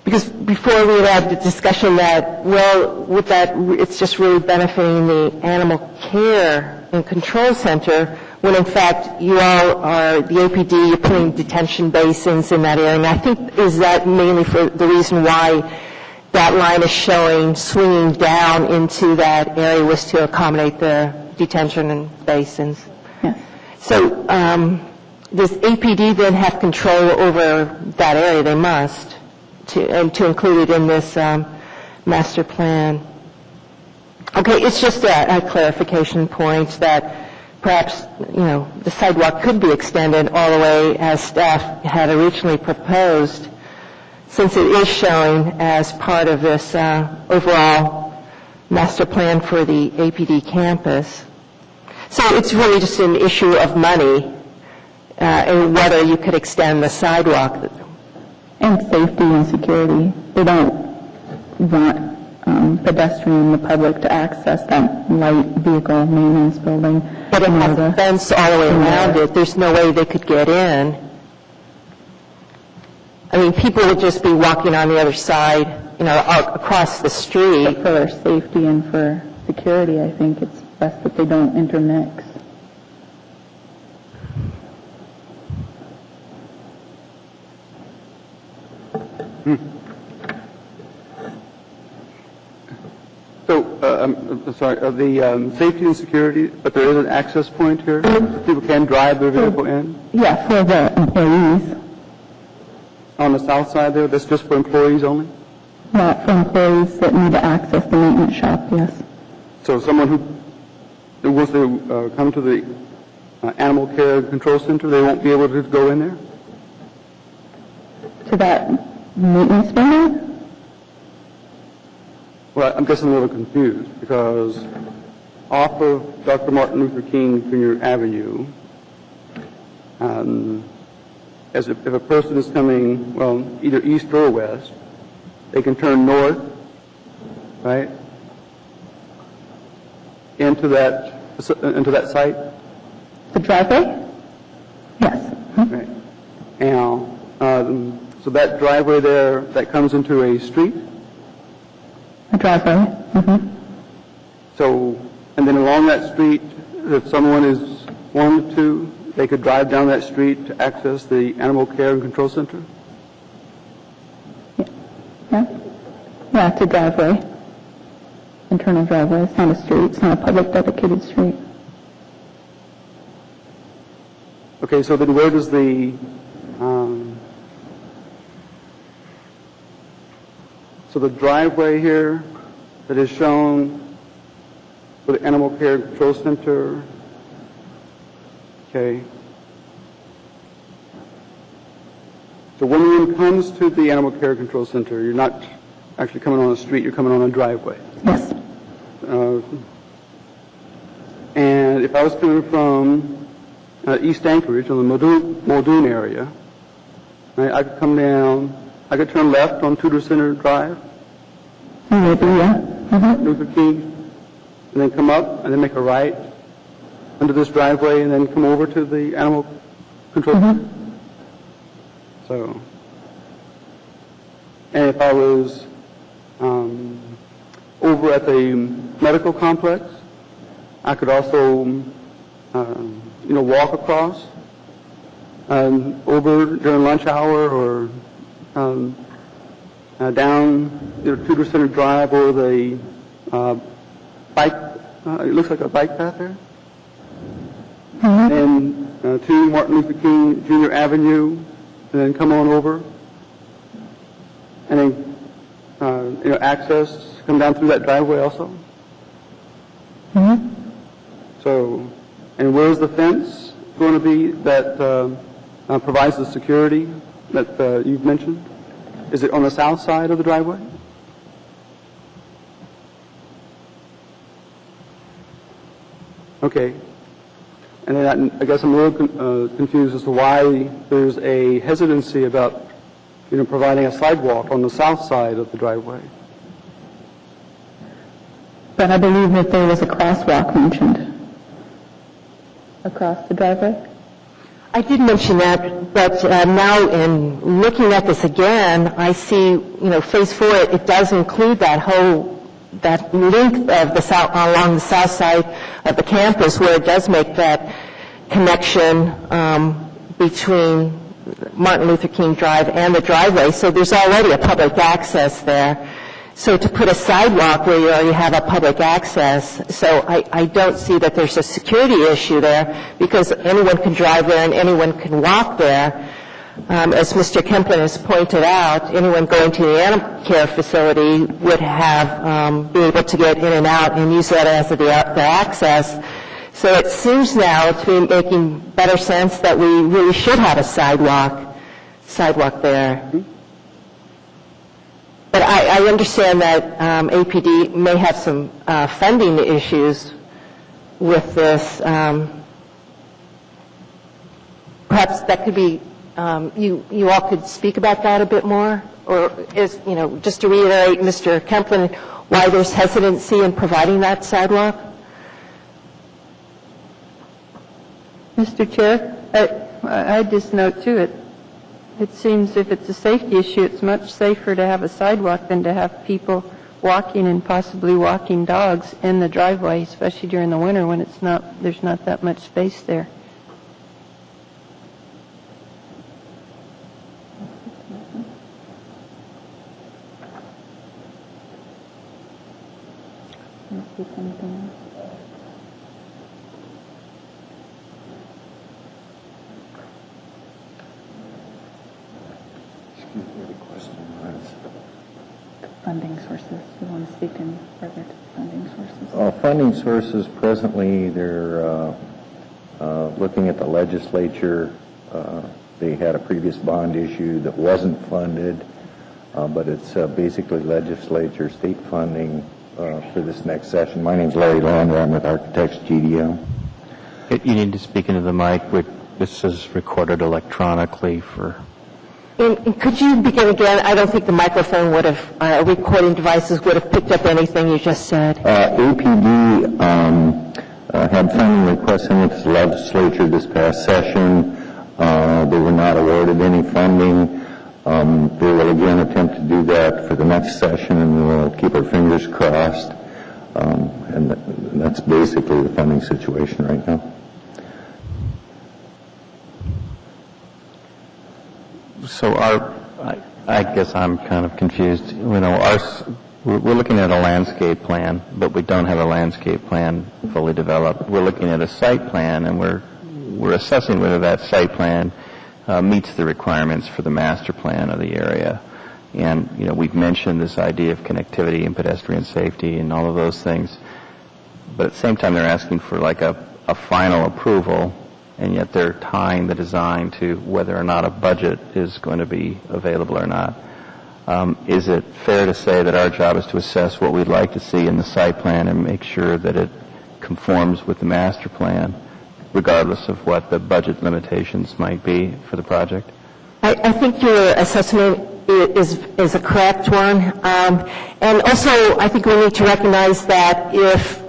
Because before we had the discussion that, well, with that, it's just really benefiting the animal care and control center, when in fact you all are, the APD, you're putting detention basins in that area. And I think, is that mainly for the reason why that line is showing swinging down into that area was to accommodate the detention and basins? Yes. So does APD then have control over that area? They must, to include it in this master plan. Okay, it's just a clarification point that perhaps, you know, the sidewalk could be extended all the way as staff had originally proposed, since it is showing as part of this overall master plan for the APD campus. So it's really just an issue of money and whether you could extend the sidewalk. And safety and security. They don't want pedestrian and the public to access that light vehicle maintenance building. But it has a fence all the way around it. There's no way they could get in. I mean, people would just be walking on the other side, you know, across the street. But for their safety and for security, I think it's best that they don't intermix. So, I'm sorry, the safety and security, but there is an access point here? People can drive their vehicle in? Yeah, for the employees, On the south side there, that's just for employees only? not for employees that need to access the maintenance shop, yes. So someone who wants to come to the animal care control center, they won't be able to go in there? To that maintenance building? Well, I'm guessing a little confused, because off of Dr. Martin Luther King Jr. Avenue, if a person is coming, well, either east or west, they can turn north, right, into that site. The driveway? Yes. Right. Now, so that driveway there, that comes into a street. A driveway? Mm-hmm. So, and then along that street, if someone is wanted to, they could drive down that street to access the animal care and control center? Yeah? Yeah, it's a driveway. Internal driveway. It's not a street. It's not a public dedicated street. Okay, so then where does so the driveway here that is shown for the animal care and control center, okay. So when one comes to the animal care control center, you're not actually coming on a street, you're coming on a driveway. Yes. And if I was coming from East Anchorage, on the Muldoon area, I could come down, I could turn left on Tudor Center Drive, Maybe, yeah. Luther King, and then come up, and then make a right under this driveway, and then come over to the animal control center. So, and if I was over at the medical complex, I could also, walk across over during lunch hour or down Tudor Center Drive or the bike. It looks like a bike path there. And to Martin Luther King Jr. Avenue, and then come on over, and then access, come down through that driveway also. So, and where's the fence going to be that provides the security that you've mentioned? Is it on the south side of the driveway? Okay. And then I guess I'm a little confused as to why there's a hesitancy about, providing a sidewalk on the south side of the driveway. But I believe that there was a crosswalk mentioned across the driveway. I did mention that, but now in looking at this again, I see, Phase 4, it does include that length of the south, along the south side of the campus, where it does make that connection between Martin Luther King Drive and the driveway. So there's already a public access there. So to put a sidewalk where you already have a public access, so I don't see that there's a security issue there, because anyone can drive there and anyone can walk there. As Mr. Kemplin has pointed out, anyone going to the animal care facility would have be able to get in and out and use that as the access. So it seems now to be making better sense that we really should have a sidewalk there. But I understand that APD may have some funding issues with this. Perhaps that could be, you all could speak about that a bit more? Or just to reiterate, Mr. Kemplin, why there's hesitancy in providing that sidewalk? Mr. Chair, I just note, too, it seems if it's a safety issue, it's much safer to have a sidewalk than to have people walking and possibly walking dogs in the driveway, especially during the winter when there's not that much space there. Funding sources. Do you want to speak any further to funding sources? Funding sources, presently, they're looking at the legislature. They had a previous bond issue that wasn't funded, but it's basically legislature, state funding for this next session. My name's Larry Lander. I'm with Architects GDO. You need to speak into the mic. This is recorded electronically for... And could you begin again? I don't think the microphone would have, recording devices would have picked up anything you just said. APD had funding requests in its legislature this past session. They were not awarded any funding. They will again attempt to do that for the next session, and we'll keep our fingers crossed. And that's basically the funding situation right now. So I guess I'm kind of confused. We're looking at a landscape plan, but we don't have a landscape plan fully developed. We're looking at a site plan, and we're assessing whether that site plan meets the requirements for the master plan of the area. And, we've mentioned this idea of connectivity and pedestrian safety and all of those things. But at the same time, they're asking for like a final approval, and yet they're tying the design to whether or not a budget is going to be available or not. Is it fair to say that our job is to assess what we'd like to see in the site plan and make sure that it conforms with the master plan, regardless of what the budget limitations might be for the project? I think your assessment is a correct one. And also, I think we need to recognize that if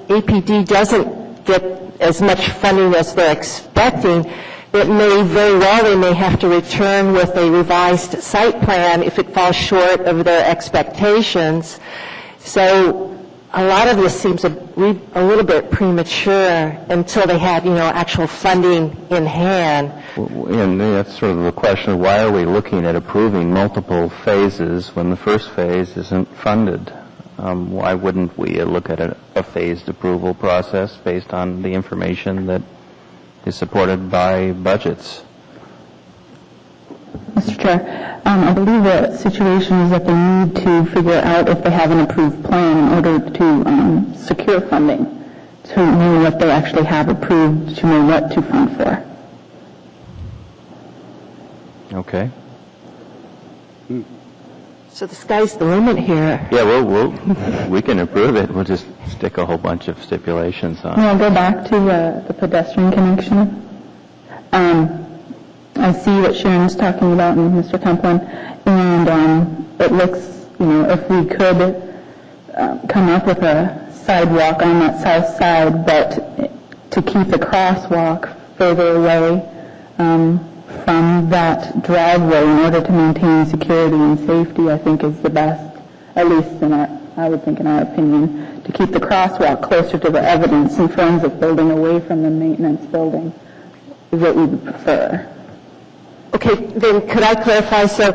APD doesn't get as much funding as they're expecting, it may very well, they may have to return with a revised site plan if it falls short of their expectations. So a lot of this seems a little bit premature until they have, actual funding in hand. And that's sort of the question, why are we looking at approving multiple phases when the first phase isn't funded? Why wouldn't we look at a phased approval process based on the information that is supported by budgets? Mr. Chair, I believe the situation is that they need to figure out if they have an approved plan in order to secure funding, to know what they actually have approved, to know what to fund for. Okay. So the sky's the limit here. Yeah, we can approve it. We'll just stick a whole bunch of stipulations on it. I'll go back to the pedestrian connection. I see what Sharon's talking about and Mr. Templin, and it looks, if we could come up with a sidewalk on that south side, but to keep the crosswalk further away from that driveway in order to maintain security and safety, I think is the best, at least I would think in our opinion, to keep the crosswalk closer to the evidence and forensic building away from the maintenance building is what we would prefer. Okay, then could I clarify? So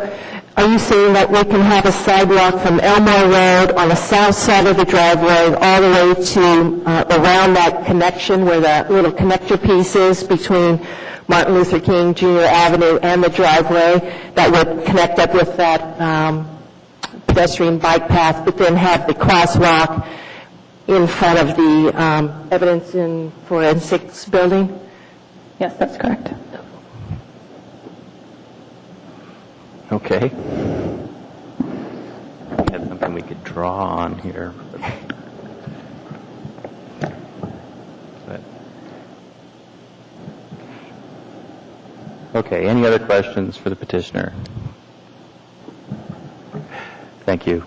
are you saying that we can have a sidewalk from Elmore Road on the south side of the driveway all the way to around that connection where the little connector piece is between Martin Luther King Jr. Avenue and the driveway that would connect up with that pedestrian bike path, but then have the crosswalk in front of the evidence and forensics building? Yes, that's correct. Okay. We have something we could draw on here. But- Okay, any other questions for the petitioner? Thank you.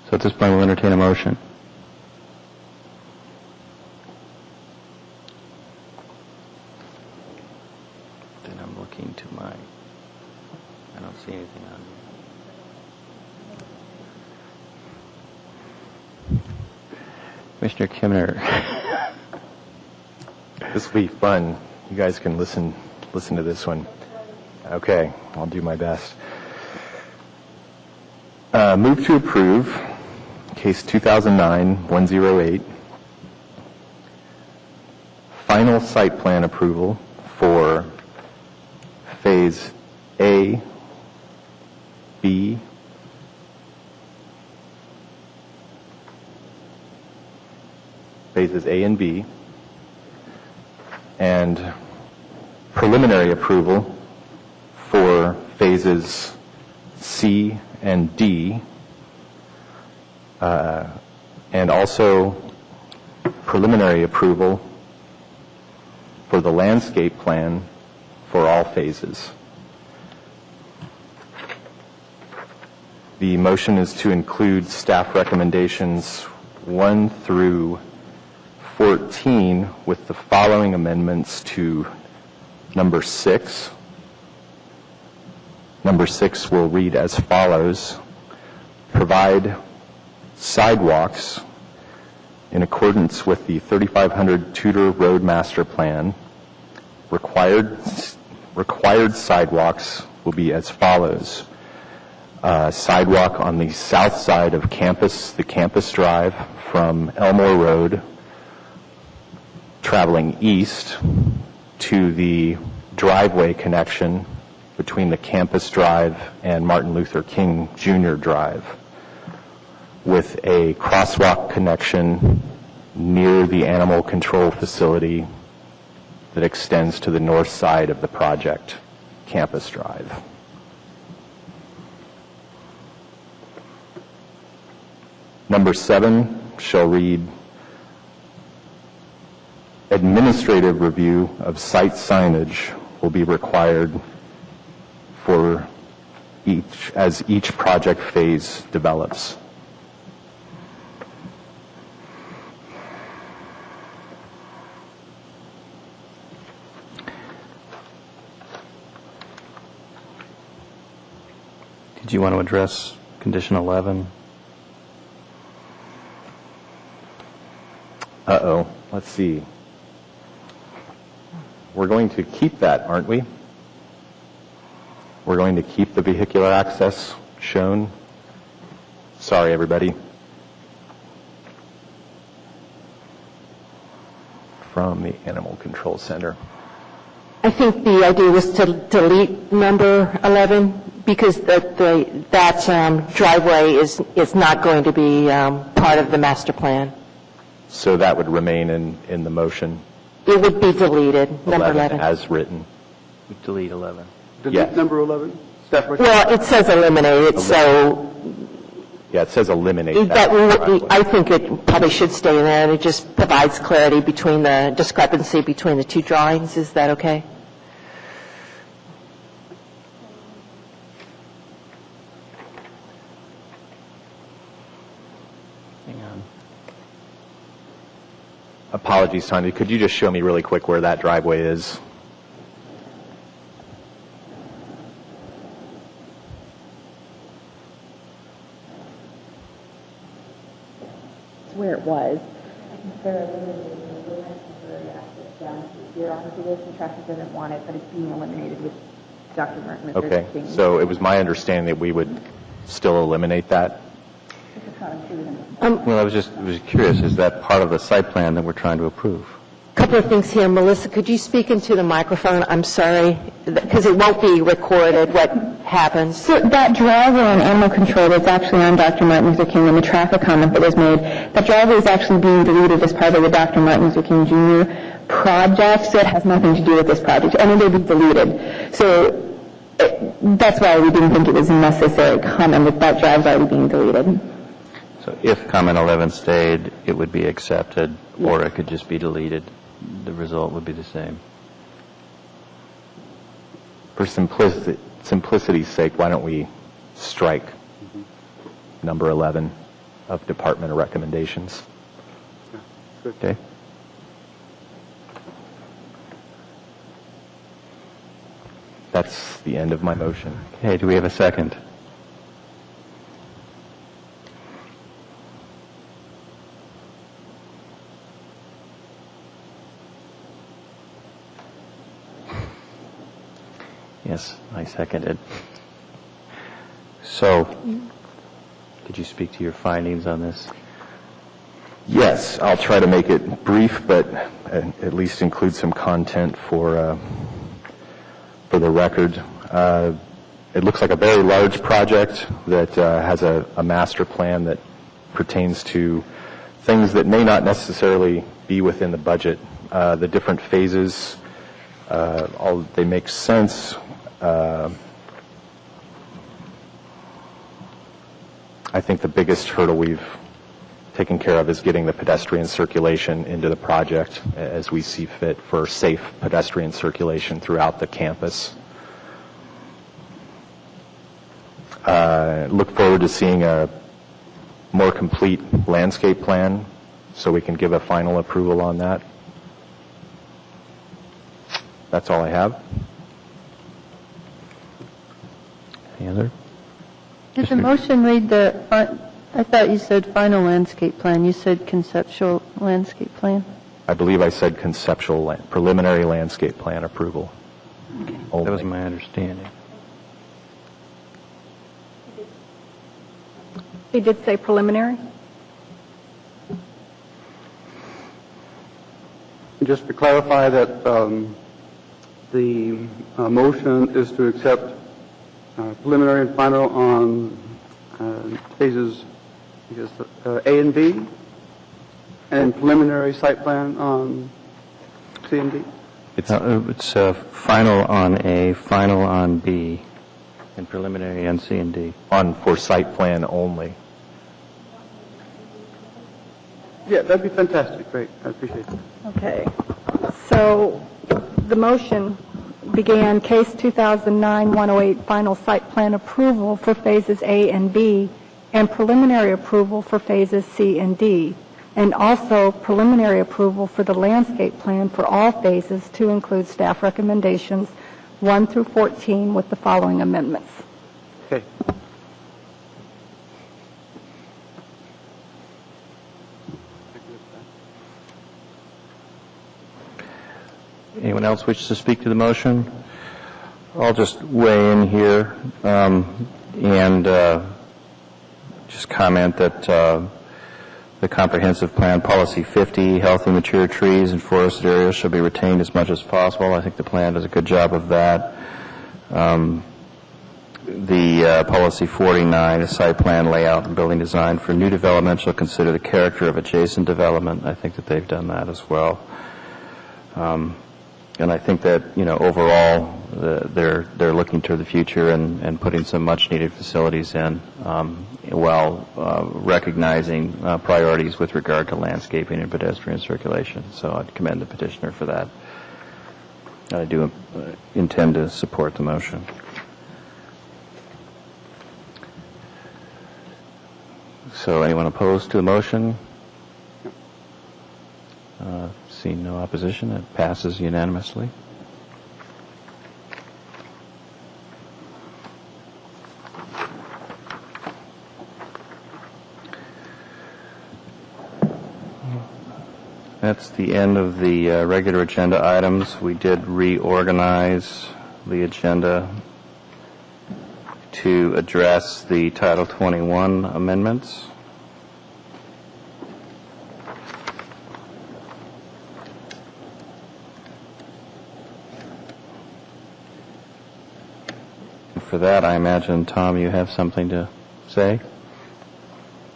So at this point, we'll entertain a motion. Then I'm looking to I don't see anything on here. Commissioner Kimner. This will be fun. You guys can listen to this one. Okay, I'll do my best. Move to approve case 2009-108, final site plan approval for phase A, B, phases A and B, and preliminary approval for phases C and D, and also preliminary approval for the landscape plan for all phases. The motion is to include staff recommendations 1 through 14 with the following amendments to number 6. Number 6 will read as follows: provide sidewalks in accordance with the 3500 Tudor Road Master Plan. Required sidewalks will be as follows: sidewalk on the south side of the campus drive from Elmore Road, traveling east to the driveway connection between the campus drive and Martin Luther King Jr. Drive, with a crosswalk connection near the animal control facility that extends to the north side of the project, Campus Drive. Number 7 shall read, administrative review of site signage will be required for as each project phase develops. Did you want to address condition 11? Uh-oh, let's see. We're going to keep that, aren't we? We're going to keep the vehicular access shown. Sorry, everybody. From the Animal Control Center. I think the idea was to delete number 11 because that driveway is not going to be part of the master plan. So that would remain in the motion. It would be deleted, number 11. As written. Delete 11. Delete Yes. number 11? Staff recommend- Well, it says eliminate it, so Yeah, it says eliminate that driveway. I think it probably should stay in there, and it just provides clarity between the discrepancy between the two drawings. Is that okay? Hang on. Apologies, Tanya. Could you just show me really quick where that driveway is? Where it was. There are temporary access down here onto this, and traffic doesn't want it, but it's being eliminated with Dr. Martin. that Okay, there's being- so it was my understanding that we would still eliminate that? It's not included in the- Well, I was curious, is that part of the site plan that we're trying to approve? Couple of things here. Melissa, could you speak into the microphone? I'm sorry, because it won't be recorded what happens. So that driveway on animal control that's actually on Dr. Martin Luther King and the traffic comment that was made, that driveway is actually being deleted as part of the Dr. Martin Luther King Jr. project, so it has nothing to do with this project, and it will be deleted. So that's why we didn't think it was a necessary comment that that drive's already being deleted. So if comment 11 stayed, it would be accepted, or it could just be deleted. The result would be the same. For simplicity's sake, why don't we strike number 11 of Department of Recommendations? Okay? That's the end of my motion. Okay, do we have a second? Yes, I seconded. So, could you speak to your findings on this? Yes, I'll try to make it brief, but at least include some content for the record. It looks like a very large project that has a master plan that pertains to things that may not necessarily be within the budget. The different phases, they make sense. I think the biggest hurdle we've taken care of is getting the pedestrian circulation into the project as we see fit for safe pedestrian circulation throughout the campus. Look forward to seeing a more complete landscape plan so we can give a final approval on that. That's all I have. Any other? Did the motion read I thought you said final landscape plan. You said conceptual landscape plan? I believe I said conceptual, preliminary landscape plan approval. That was my understanding. He did say preliminary? Just to clarify that the motion is to accept preliminary and final on phases A and B, and preliminary site plan on C and D. It's final on A, final on B, and preliminary on C and D. For site plan only. Yeah, that'd be fantastic. Great. I appreciate it. Okay. So the motion began case 2009-108 final site plan approval for phases A and B and preliminary approval for phases C and D, and also preliminary approval for the landscape plan for all phases to include staff recommendations 1 through 14 with the following amendments. Okay. Anyone else wish to speak to the motion? I'll just weigh in here and just comment that the comprehensive plan policy 50, healthy mature trees in forested areas shall be retained as much as possible. I think the plan does a good job of that. The policy 49, a site plan layout and building design for new development shall consider the character of adjacent development. I think that they've done that as well. And I think that, overall, they're looking to the future and putting some much-needed facilities in while recognizing priorities with regard to landscaping and pedestrian circulation. So I'd commend the petitioner for that. I do intend to support the motion. So anyone opposed to the motion? Seeing no opposition, it passes unanimously. That's the end of the regular agenda items. We did reorganize the agenda to address the Title 21 amendments. For that, I imagine, Tom, you have something to say?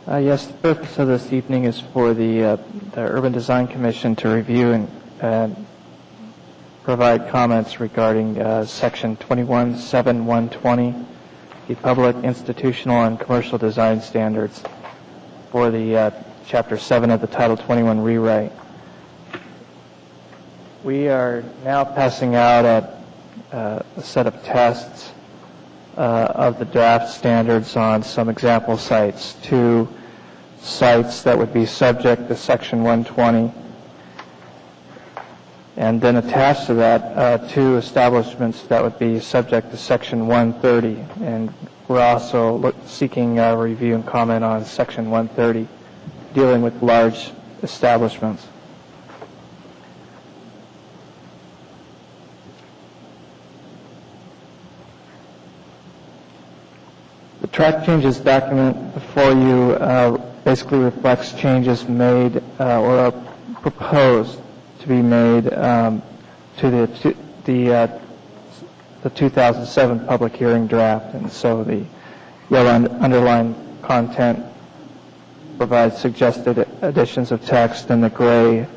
Yes, the purpose of this evening is for the Urban Design Commission to review and provide comments regarding Section 21.7.120, the Public, Institutional, and Commercial Design Standards for the Chapter 7 of the Title 21 rewrite. We are now passing out a set of tests of the draft standards on some example sites, 2 sites that would be subject to Section 120, and then attached to that 2 establishments that would be subject to Section 130. And we're also seeking review and comment on Section 130, dealing with large establishments. The track changes document before you basically reflects changes made or are proposed to be made to the 2007 public hearing draft. And so the yellow underlined content provides suggested additions of text, and the grayed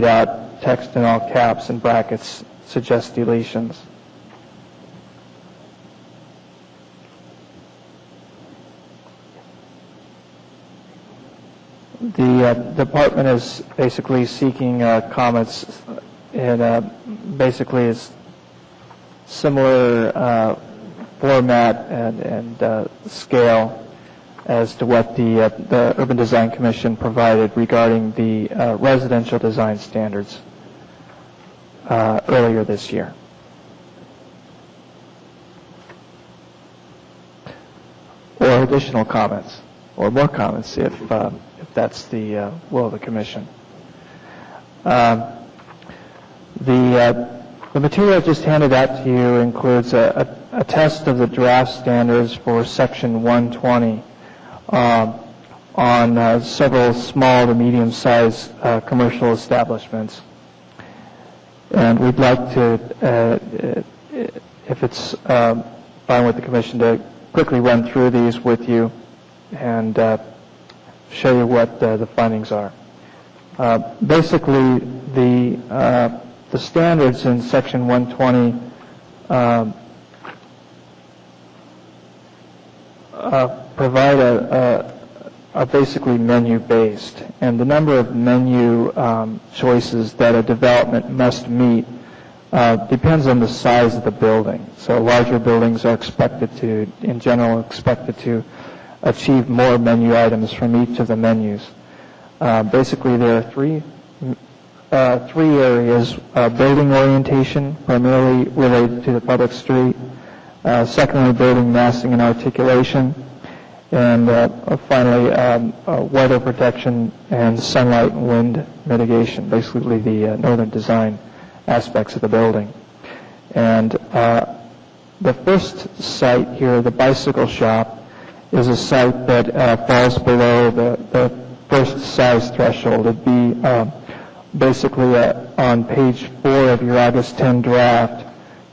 out text in all caps and brackets suggests deletions. The department is basically seeking comments in basically is similar format and scale as to what the Urban Design Commission provided regarding the residential design standards earlier this year. Or additional comments, or more comments if that's the will of the Commission. The material just handed out to you includes a test of the draft standards for Section 120 on several small to medium-sized commercial establishments. And we'd like to, if it's fine with the Commission, to quickly run through these with you and show you what the findings are. Basically, the standards in Section 120 provide are basically menu-based, and the number of menu choices that a development must meet depends on the size of the building. So larger buildings are in general, expected to achieve more menu items from each of the menus. Basically, there are three areas: building orientation, primarily related to the public street; secondly, building massing and articulation; and finally, weather protection and sunlight and wind mitigation, basically the northern design aspects of the building. And the first site here, the bicycle shop, is a site that falls below the first size threshold. It'd be basically on page 4 of your August 10 draft.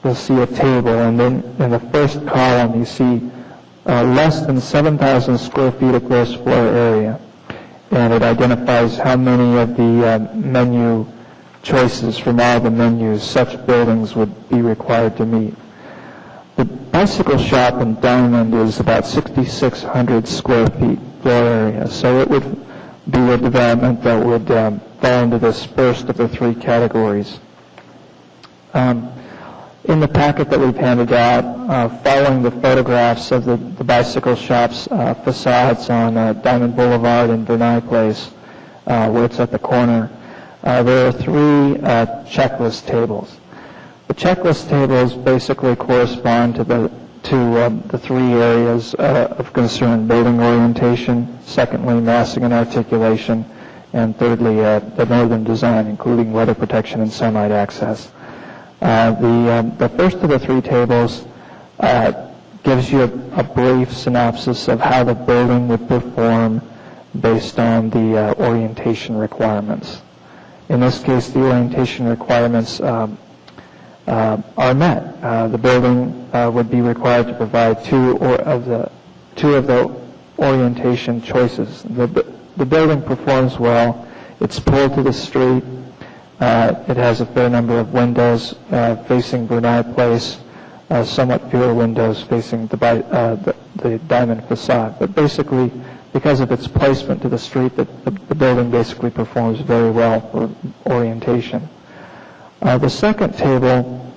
You'll see a table, and then in the first column you see less than 7,000 square feet of gross floor area, and it identifies how many of the menu choices from all the menus such buildings would be required to meet. The bicycle shop in Diamond is about 6,600 square feet floor area, so it would be a development that would fall into this first of the three categories. In the packet that we've handed out, following the photographs of the bicycle shop's facades on Diamond Boulevard and Verneuil Place, where it's at the corner, there are three checklist tables. The checklist tables basically correspond to the three areas of concern: building orientation, secondly, massing and articulation, and thirdly, the northern design, including weather protection and sunlight access. The first of the three tables gives you a brief synopsis of how the building would perform based on the orientation requirements. In this case, the orientation requirements are met. The building would be required to provide two of the orientation choices. The building performs well. It's pulled to the street. It has a fair number of windows facing Verneuil Place, somewhat fewer windows facing the Diamond facade. But basically, because of its placement to the street, the building basically performs very well for orientation. The second table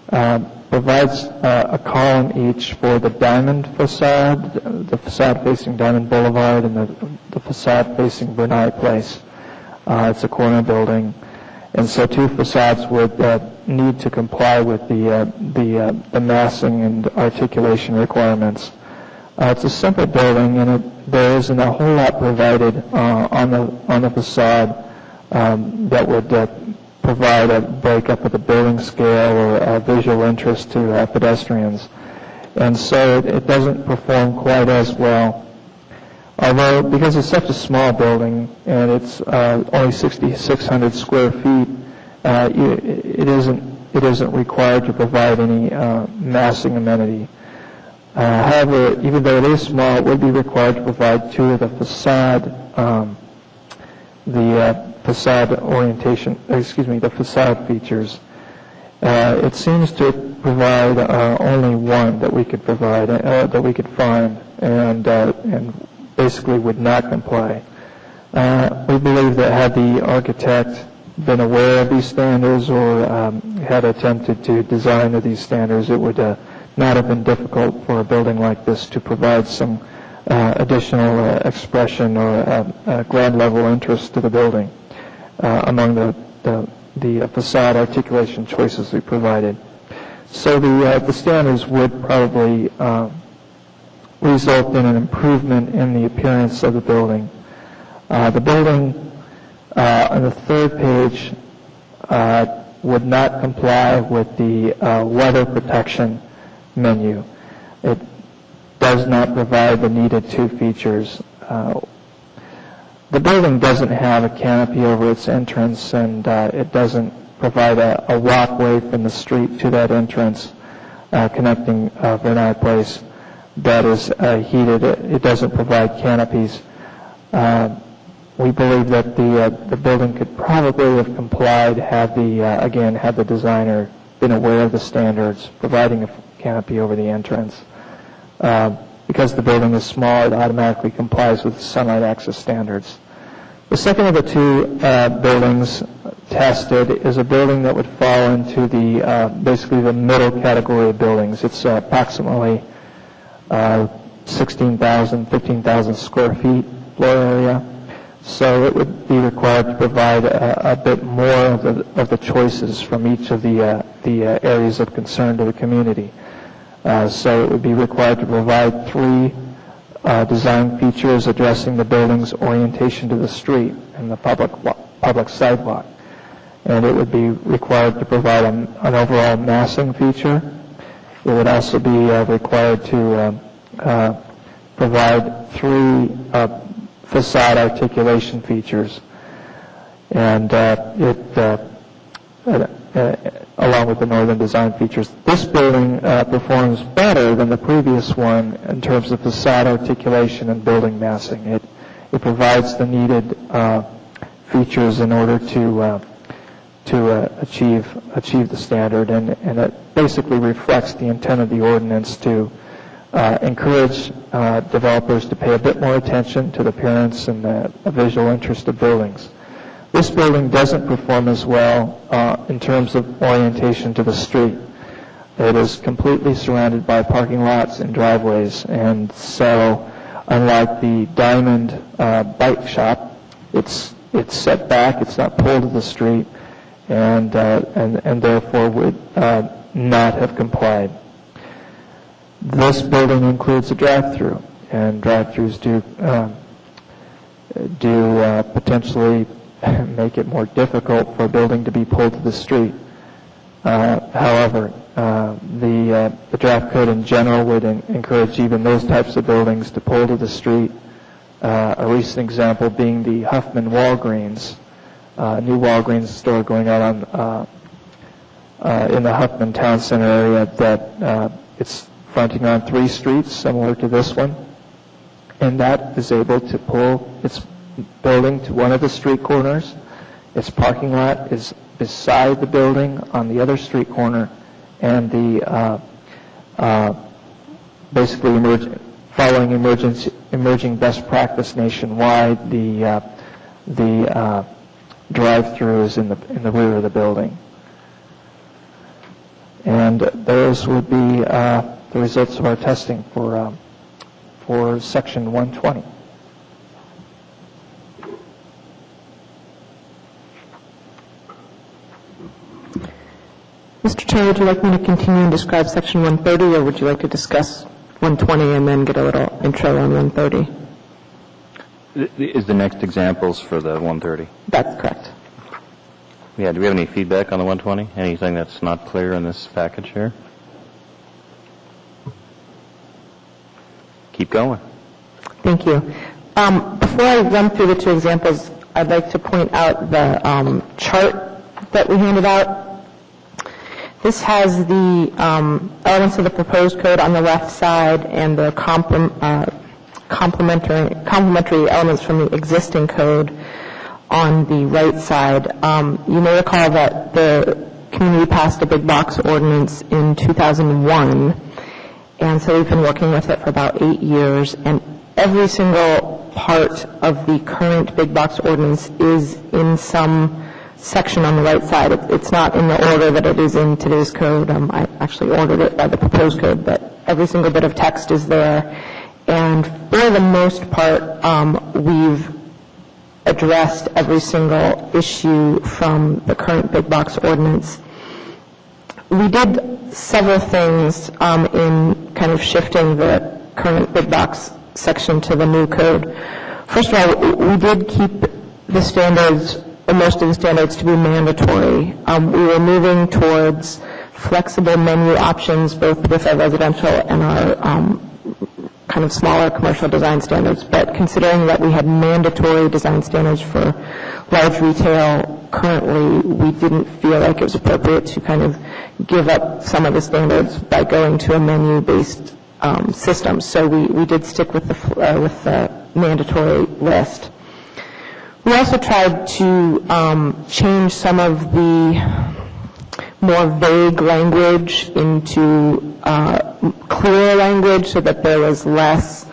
provides a column each for the Diamond facade, the facade facing Diamond Boulevard, and the facade facing Verneuil Place. It's a corner building, and so two facades would need to comply with the massing and articulation requirements. It's a simple building, and there isn't a whole lot provided on the facade that would provide a breakup of the building scale or a visual interest to pedestrians. And so it doesn't perform quite as well. Although, because it's such a small building and it's only 6,600 square feet, it isn't required to provide any massing amenity. However, even though it is small, it would be required to provide two of the facade the facade features. It seems to provide only one that we could provide, that we could find, and basically would not comply. We believe that had the architect been aware of these standards or had attempted to design to these standards, it would not have been difficult for a building like this to provide some additional expression or ground level interest to the building among the facade articulation choices we provided. So the standards would probably result in an improvement in the appearance of the building. The building on the third page would not comply with the weather protection menu. It does not provide the needed two features. The building doesn't have a canopy over its entrance, and it doesn't provide a walkway from the street to that entrance connecting Verneuil Place that is heated. It doesn't provide canopies. we believe that the building could probably have complied had the designer been aware of the standards, providing a canopy over the entrance. Because the building is small, it automatically complies with the sunlight access standards. The second of the two buildings tested is a building that would fall into basically the middle category of buildings. It's approximately 15,000 square feet floor area. So it would be required to provide a bit more of the choices from each of the areas of concern to the community. So it would be required to provide 3 design features addressing the building's orientation to the street and the public sidewalk. And it would be required to provide an overall massing feature. It would also be required to provide 3 facade articulation features, and along with the northern design features. This building performs better than the previous one in terms of facade articulation and building massing. It provides the needed features in order to achieve the standard, and it basically reflects the intent of the ordinance to encourage developers to pay a bit more attention to the appearance and the visual interest of buildings. This building doesn't perform as well in terms of orientation to the street. It is completely surrounded by parking lots and driveways, and so unlike the Diamond bike shop, it's set back, it's not pulled to the street, and therefore would not have complied. This building includes a drive-through, and drive-throughs do potentially make it more difficult for a building to be pulled to the street. However, the draft code in general would encourage even those types of buildings to pull to the street. A recent example being the Huffman Walgreens, new Walgreens store going out in the Huffman Town Center area that it's fronting on 3 streets similar to this one, and that is able to pull its building to one of the street corners. Its parking lot is beside the building on the other street corner, and the basically following emerging best practice nationwide, the drive-through is in the rear of the building. And those would be the results of our testing for Section 120. Mr. Chair, would you like me to continue and describe Section 130, or would you like to discuss 120 and then get a little intro on 130? Is the next examples for the 130? That's correct. Yeah, do we have any feedback on the 120? Anything that's not clear in this package here? Keep going. Thank you. Before I run through the 2 examples, I'd like to point out the chart that we handed out. This has the elements of the proposed code on the left side and the complementary elements from the existing code on the right side. You may recall that the community passed a big box ordinance in 2001, and so we've been working with it for about 8 years, and every single part of the current big box ordinance is in some section on the right side. It's not in the order that it is in today's code. I actually ordered it by the proposed code, but every single bit of text is there. And for the most part, we've addressed every single issue from the current big box ordinance. We did several things in kind of shifting the current big box section to the new code. First of all, we did keep the standards, or most of the standards, to be mandatory. We were moving towards flexible menu options, both with our residential and our kind of smaller commercial design standards. But considering that we had mandatory design standards for large retail currently, we didn't feel like it was appropriate to kind of give up some of the standards by going to a menu-based system. So we did stick with the mandatory list. We also tried to change some of the more vague language into clearer language so that there was less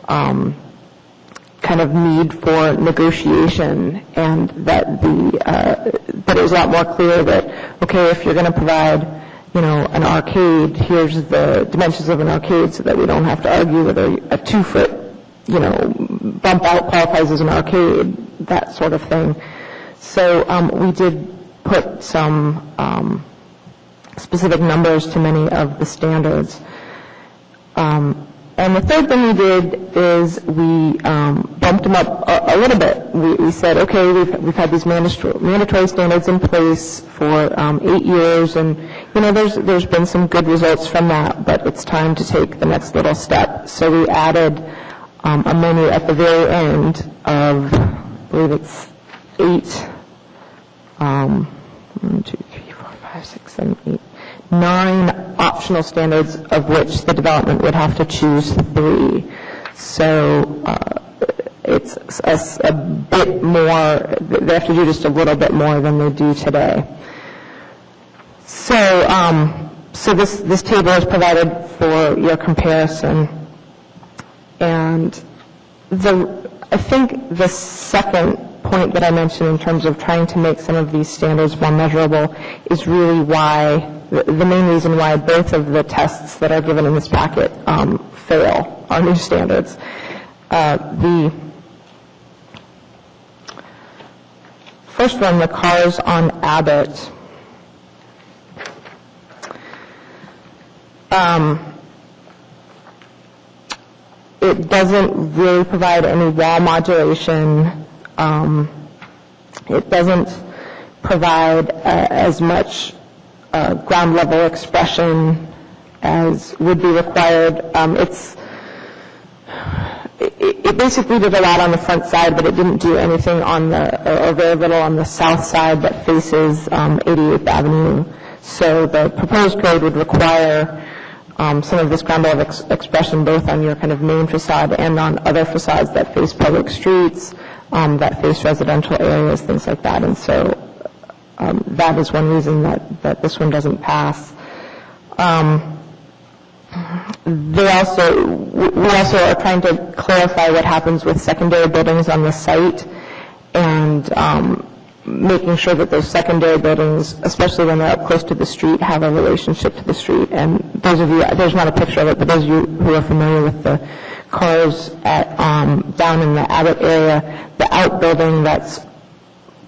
kind of need for negotiation, and that that it was a lot more clear that, okay, if you're going to provide, an arcade, here's the dimensions of an arcade, so that we don't have to argue whether a 2-foot, bump out qualifies as an arcade, that sort of thing. So we did put some specific numbers to many of the standards. And the third thing we did is we bumped them up a little bit. We said, okay, we've had these mandatory standards in place for 8 years, and there's been some good results from that, but it's time to take the next little step. So we added a menu at the very end of, I believe it's 8. 1, 2, 3, 4, 5, 6, 7, 8. 9 optional standards, of which the development would have to choose 3. So it's a bit more, they have to do just a little bit more than they do today. So this table is provided for your comparison. And I think the second point that I mentioned in terms of trying to make some of these standards more measurable is really why, the main reason why both of the tests that are given in this packet fail our new standards. The first one, the cars on Abbott, it doesn't really provide any wall modulation. It doesn't provide as much ground level expression as would be required. It basically did a lot on the front side, but it didn't do anything on or very little on the south side that faces 88th Avenue. So the proposed code would require some of this ground level expression both on your kind of main facade and on other facades that face public streets, that face residential areas, things like that. And so that is one reason that this one doesn't pass. We also are trying to clarify what happens with secondary buildings on the site, and making sure that those secondary buildings, especially when they're up close to the street, have a relationship to the street. And those of you, there's not a picture of it, but those of you who are familiar with the cars at down in the Abbott area, the outbuilding that's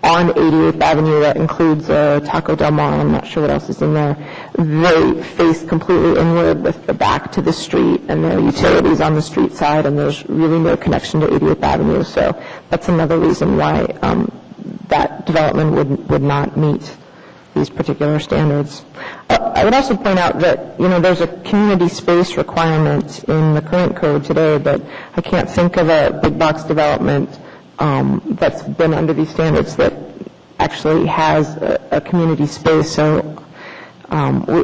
on 88th Avenue that includes Taco Del Mar, I'm not sure what else is in there, they face completely inward with the back to the street, and there are utilities on the street side, and there's really no connection to 88th Avenue. So that's another reason why that development would not meet these particular standards. I would also point out that, there's a community space requirement in the current code today, but I can't think of a big box development that's been under these standards that actually has a community space. So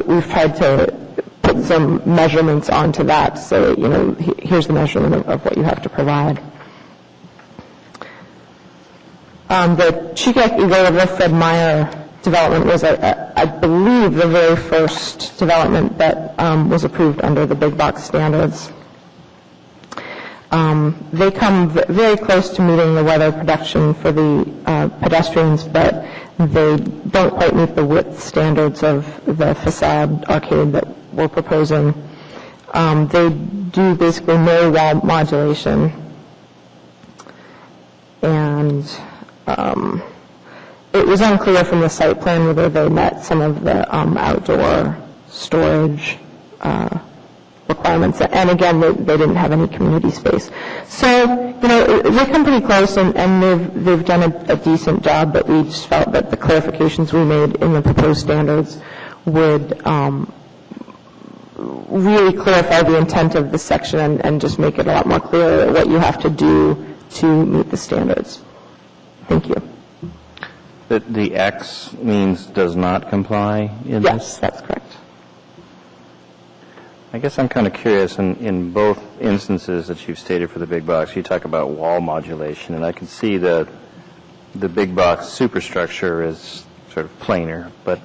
we've tried to put some measurements onto that. So, here's the measurement of what you have to provide. The Cheek-Eck Eagle River Fred Meyer development was, I believe, the very first development that was approved under the big box standards. They come very close to meeting the weather protection for the pedestrians, but they don't quite meet the width standards of the facade arcade that we're proposing. They do basically no wall modulation, and it was unclear from the site plan whether they met some of the outdoor storage requirements, and again, they didn't have any community space. So, they come pretty close, and they've done a decent job, but we just felt that the clarifications we made in the proposed standards would really clarify the intent of this section and just make it a lot more clear what you have to do to meet the standards. Thank you. The X means does not comply in this? Yes, that's correct. I guess I'm kind of curious, in both instances that you've stated for the big box, you talk about wall modulation, and I can see the the big box superstructure is sort of plainer, but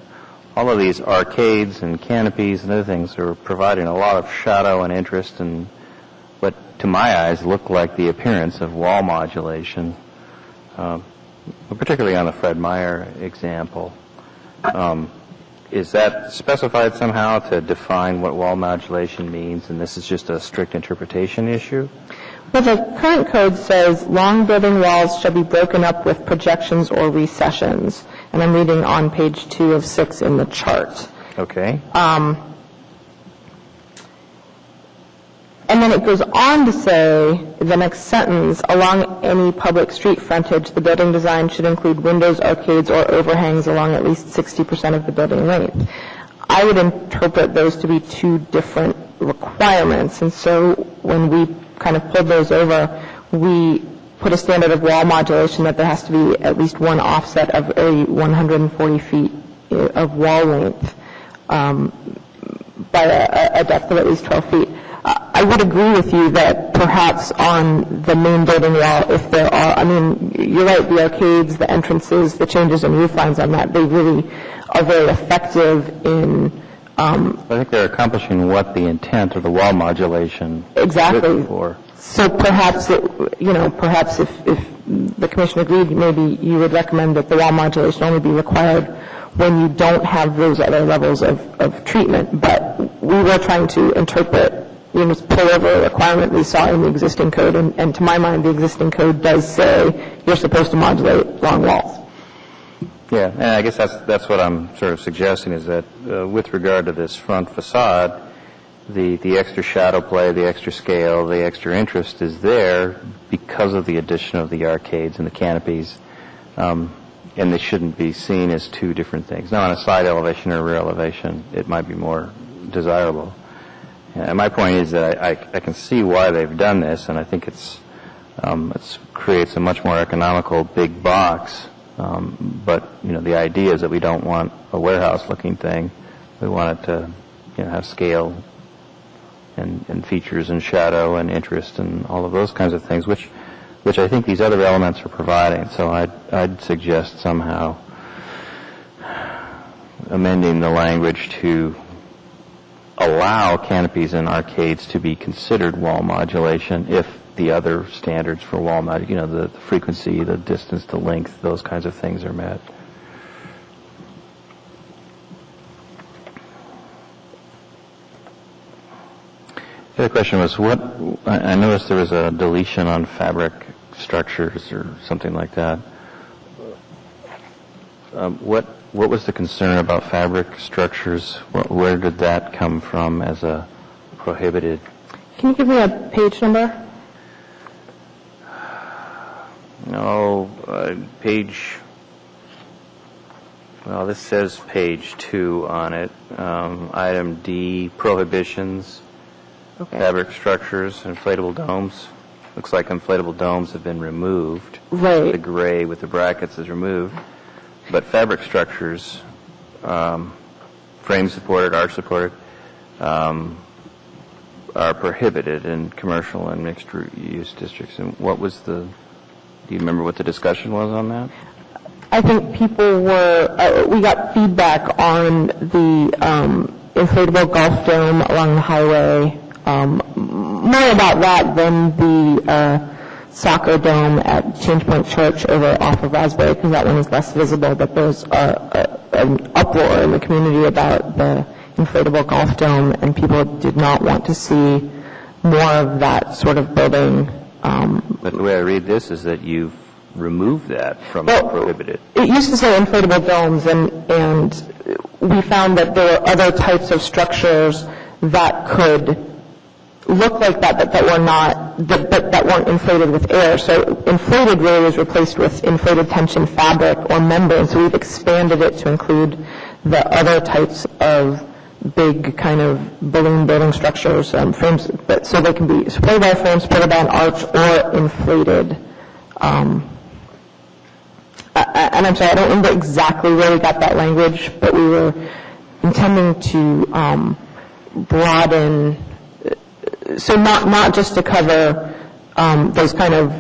all of these arcades and canopies and other things are providing a lot of shadow and interest and what, to my eyes, look like the appearance of wall modulation, particularly on the Fred Meyer example. Is that specified somehow to define what wall modulation means, and this is just a strict interpretation issue? Well, the current code says long building walls shall be broken up with projections or recessions. And I'm reading on page 2 of 6 in the chart. Okay. And then it goes on to say, the next sentence, along any public street frontage, the building design should include windows, arcades, or overhangs along at least 60% of the building length. I would interpret those to be two different requirements. And so when we kind of pulled those over, we put a standard of wall modulation that there has to be at least one offset of every 140 feet of wall length by a depth of at least 12 feet. I would agree with you that perhaps on the main building wall, if there are, I mean, you're right, the arcades, the entrances, the changes in roof lines on that, they really are very effective in I think they're accomplishing what the intent of the wall modulation exactly is for. So perhaps, perhaps if the commission agreed, maybe you would recommend that the wall modulation only be required when you don't have those other levels of treatment. But we were trying to interpret, just pull over a requirement we saw in the existing code, and to my mind, the existing code does say you're supposed to modulate long walls. Yeah, and I guess that's what I'm sort of suggesting is that with regard to this front facade, the extra shadow play, the extra scale, the extra interest is there because of the addition of the arcades and the canopies, and they shouldn't be seen as two different things. Now, on a side elevation or rear elevation, it might be more desirable. And my point is that I can see why they've done this, and I think it creates a much more economical big box. But the idea is that we don't want a warehouse-looking thing. We want it to have scale and features and shadow and interest and all of those kinds of things, which I think these other elements are providing. So I'd suggest somehow amending the language to allow canopies and arcades to be considered wall modulation if the other standards for wall modulation, the frequency, the distance, the length, those kinds of things are met. The other question was, I noticed there was a deletion on fabric structures or something like that. What was the concern about fabric structures? Where did that come from as a prohibited? Can you give me a page number? No, this says page 2 on it. Item D, prohibitions, Okay. fabric structures, inflatable domes. Looks like inflatable domes have been removed. Right. The gray with the brackets is removed. But fabric structures, frame supported, arch supported, are prohibited in commercial and mixed use districts. And do you remember what the discussion was on that? I think people we got feedback on the inflatable golf dome along the highway, more about that than the soccer dome at Change Point Church over off of Raspberry, because that one is less visible, but there's an uproar in the community about the inflatable golf dome, and people did not want to see more of that sort of building. But the way I read this is that you've removed that from prohibited. It used to say inflatable domes, and we found that there were other types of structures that could look like that, but that were not, that weren't inflated with air. So inflated really was replaced with inflated tension fabric or membrane. So we've expanded it to include the other types of big kind of balloon building structures, frames, so they can be supported by a frame, supported by an arch, or inflated. And I'm sorry, I don't remember exactly where we got that language, but we were intending to broaden, so not just to cover those kind of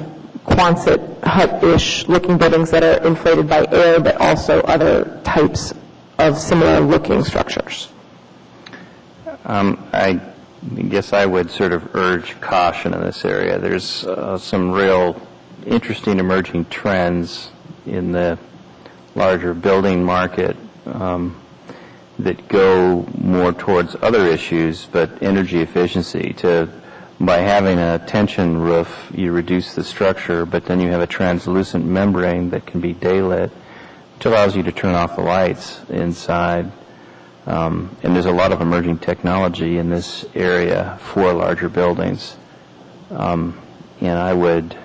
Quonset hut-ish looking buildings that are inflated by air, but also other types of similar looking structures? I guess I would sort of urge caution in this area. There's some real interesting emerging trends in the larger building market that go more towards other issues, but energy efficiency. By having a tension roof, you reduce the structure, but then you have a translucent membrane that can be daylit, which allows you to turn off the lights inside. And there's a lot of emerging technology in this area for larger buildings. And I'd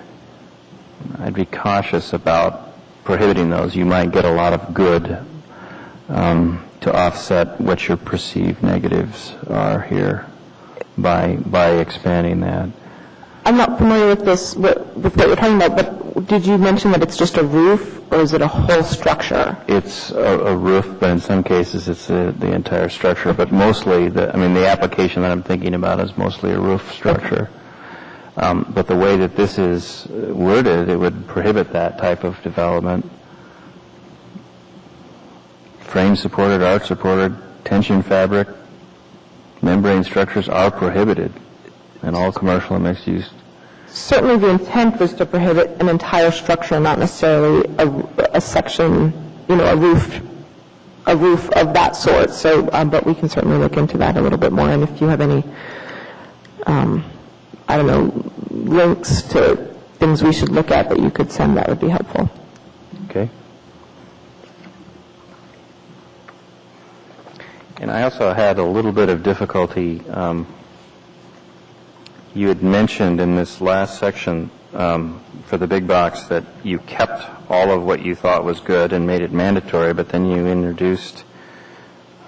be cautious about prohibiting those. You might get a lot of good to offset what your perceived negatives are here by expanding that. I'm not familiar with this, with what you're talking about, but did you mention that it's just a roof, or is it a whole structure? It's a roof, but in some cases it's the entire structure. But mostly, the application that I'm thinking about is mostly a roof structure. But the way that this is worded, it would prohibit that type of development. Frame-supported, arch-supported, tension fabric, membrane structures are prohibited in all commercial and mixed use. Certainly the intent was to prohibit an entire structure, not necessarily a section, a roof of that sort. So, but we can certainly look into that a little bit more. And if you have any, links to things we should look at that you could send, that would be helpful. Okay. And I also had a little bit of difficulty. You had mentioned in this last section for the big box that you kept all of what you thought was good and made it mandatory, but then you introduced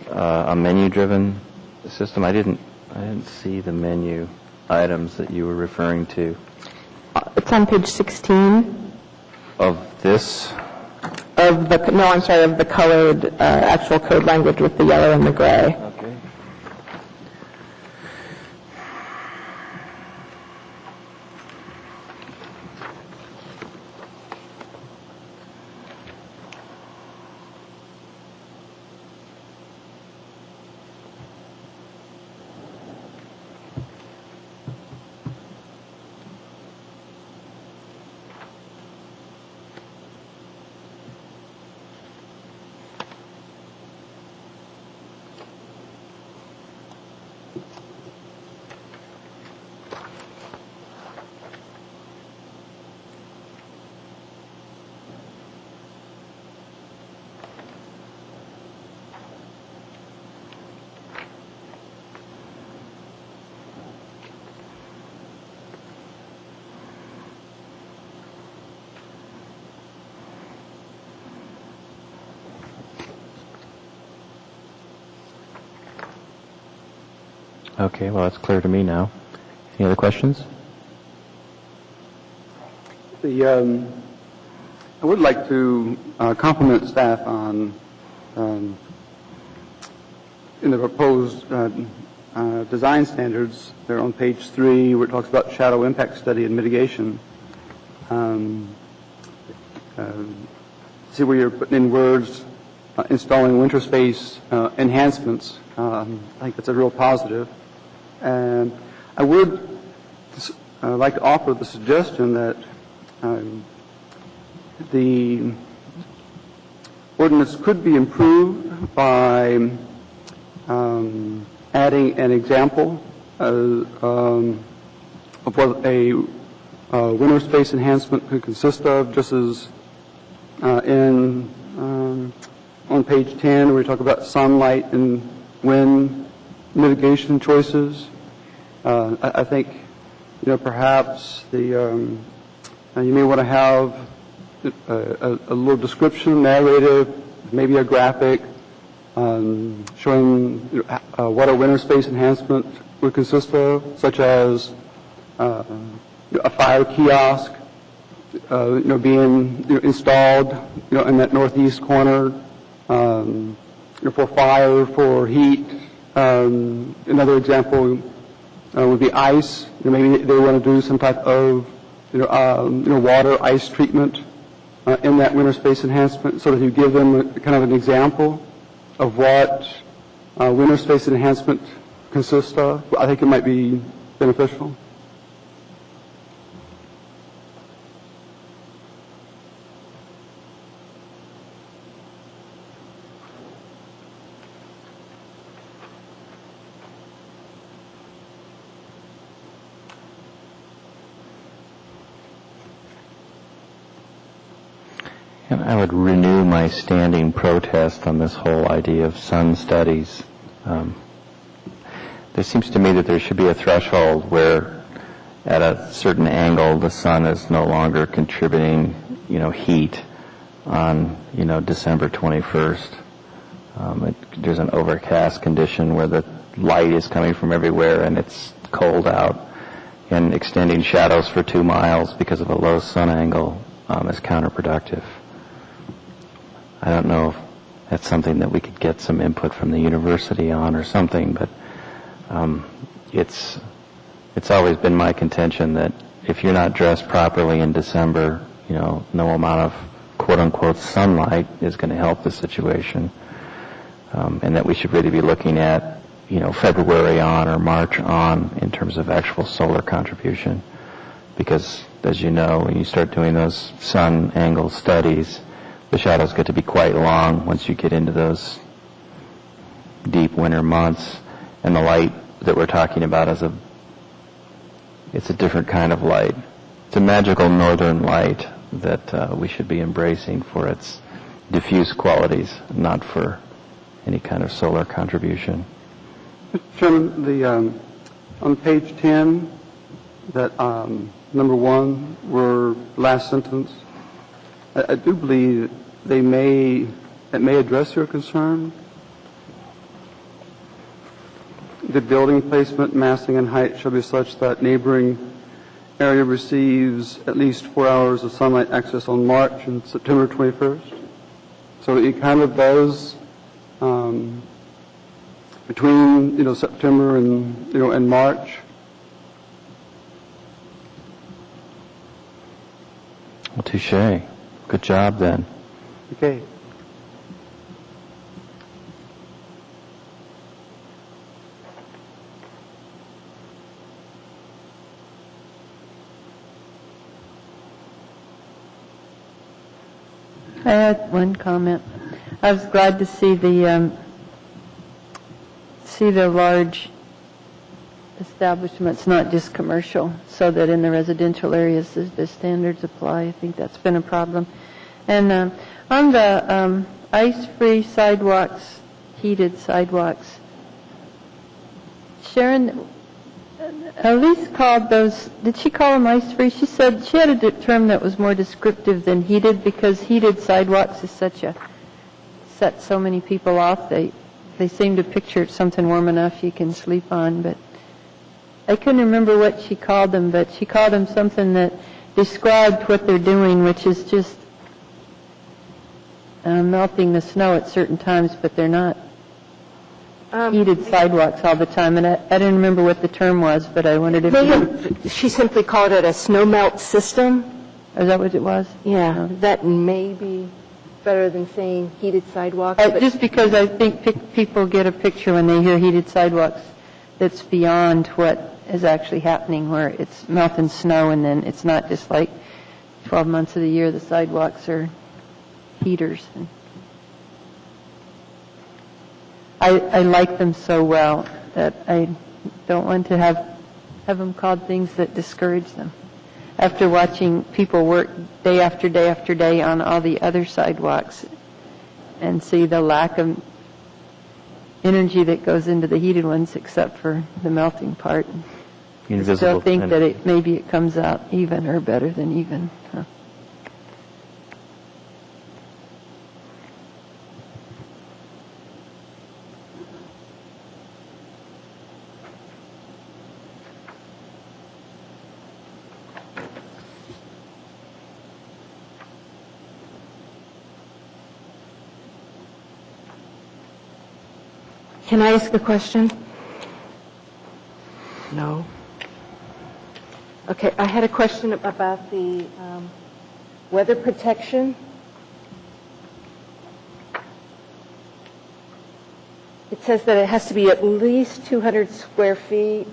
a menu-driven system. I didn't see the menu items that you were referring to. It's on page 16. Of this? Of the colored actual code language with the yellow and the gray. Okay. Okay, well, that's clear to me now. Any other questions? I would like to compliment staff on in the proposed design standards. They're on page 3, where it talks about shadow impact study and mitigation. See where you're putting in words, installing winter space enhancements. I think that's a real positive. And I would like to offer the suggestion that the ordinance could be improved by adding an example of what a winter space enhancement could consist of, just as on page 10, where we talk about sunlight and wind mitigation choices. I think, perhaps you may want to have a little description, narrative, maybe a graphic showing what a winter space enhancement would consist of, such as a fire kiosk, being installed, in that northeast corner, for fire, for heat. Another example would be ice. Maybe they want to do some type of water, ice treatment in that winter space enhancement, so that you give them kind of an example of what winter space enhancement consists of. I think it might be beneficial. And I would renew my standing protest on this whole idea of sun studies. There seems to me that there should be a threshold where at a certain angle the sun is no longer contributing, heat on, December 21st. There's an overcast condition where the light is coming from everywhere and it's cold out, and extending shadows for 2 miles because of a low sun angle is counterproductive. I don't know if that's something that we could get some input from the university on or something, but it's always been my contention that if you're not dressed properly in December, no amount of quote-unquote sunlight is going to help the situation, and that we should really be looking at, February on or March on in terms of actual solar contribution, because as you know, when you start doing those sun angle studies, the shadows get to be quite long once you get into those deep winter months, and the light that we're talking about it's a different kind of light. It's a magical northern light that we should be embracing for its diffuse qualities, not for any kind of solar contribution. Mr. Chairman, on page 10, that number 1, where last sentence, I do believe it may address your concern. The building placement, massing, and height shall be such that neighboring area receives at least 4 hours of sunlight access on March and September 21st. So it kind of does between September and March. Well, touche. Good job then. Okay. I had one comment. I was glad to see the large establishments, not just commercial, so that in the residential areas the standards apply. I think that's been a problem. And on the ice-free sidewalks, heated sidewalks, Sharon, Elise called those, did she call them ice-free? She said she had a term that was more descriptive than heated, because heated sidewalks is set so many people off. They seem to picture something warm enough you can sleep on, but I couldn't remember what she called them, but she called them something that described what they're doing, which is just melting the snow at certain times, but they're not heated sidewalks all the time. And I didn't remember what the term was, but I wondered if She simply called it a snow melt system. Is that what it was? Yeah, that may be better than saying heated sidewalks. Just because I think people get a picture when they hear heated sidewalks that's beyond what is actually happening, where it's melting snow and then it's not just like 12 months of the year the sidewalks are heaters. I like them so well that I don't want to have them called things that discourage them. After watching people work day after day after day on all the other sidewalks and see the lack of energy that goes into the heated ones except for the melting part, I still think that maybe it comes out even or better than even. Can I ask a question? No. Okay, I had a question about the weather protection. It says that it has to be at least 200 square feet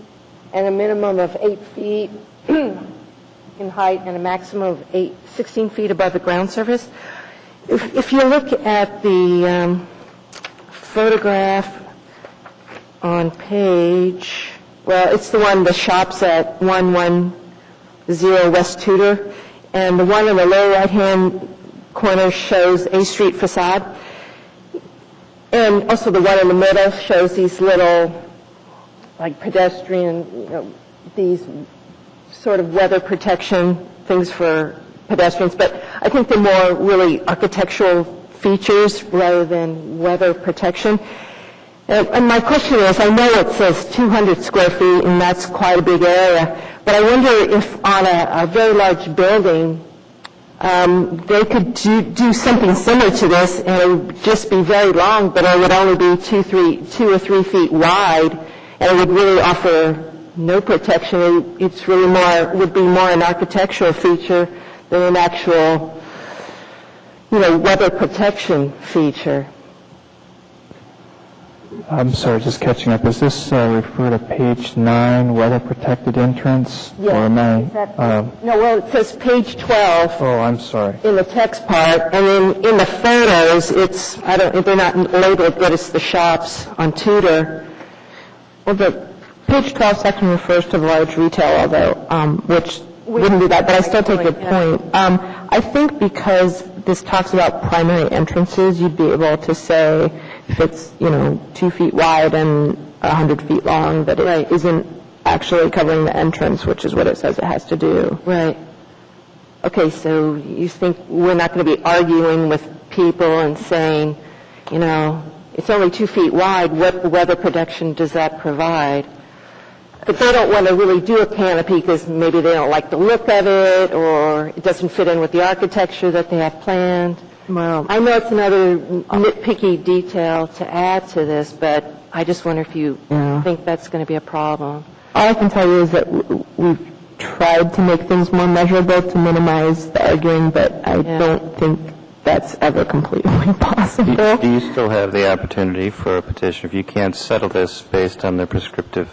and a minimum of 8 feet in height and a maximum of 16 feet above the ground surface. If you look at the photograph on page, well, it's the one, the shops at 110 West Tudor, and the one in the lower right-hand corner shows A Street facade. And also the one in the middle shows these little, like pedestrian, these sort of weather protection things for pedestrians. But I think they're more really architectural features rather than weather protection. And my question is, I know it says 200 square feet, and that's quite a big area, but I wonder if on a very large building, they could do something similar to this, and it would just be very long, but it would only be 2 or 3 feet wide, and it would really offer no protection. It's really would be more an architectural feature than an actual, weather protection feature. I'm sorry, just catching up. Is this refer to page 9, weather protected entrance? Yes. Or am I, No, well, it says page 12. oh, I'm sorry. In the text part, and then in the photos, they're not labeled, but it's the shops on Tudor. Well, the page 12 section refers to the large retail, although, which wouldn't do that, but I still take your point. I think because this talks about primary entrances, you'd be able to say if it's, 2 feet wide and 100 feet long, that it isn't actually covering the entrance, which is what it says it has to do. Right. Okay, so you think we're not going to be arguing with people and saying, it's only 2 feet wide, what weather protection does that provide? But they don't want to really do a canopy because maybe they don't like the look of it, or it doesn't fit in with the architecture that they have planned. Well, I know it's another nitpicky detail to add to this, but I just wonder if you think that's going to be a problem. all I can tell you is that we've tried to make things more measurable to minimize the arguing, but I don't think that's ever completely possible. Do you still have the opportunity for a petition? If you can't settle this based on the prescriptive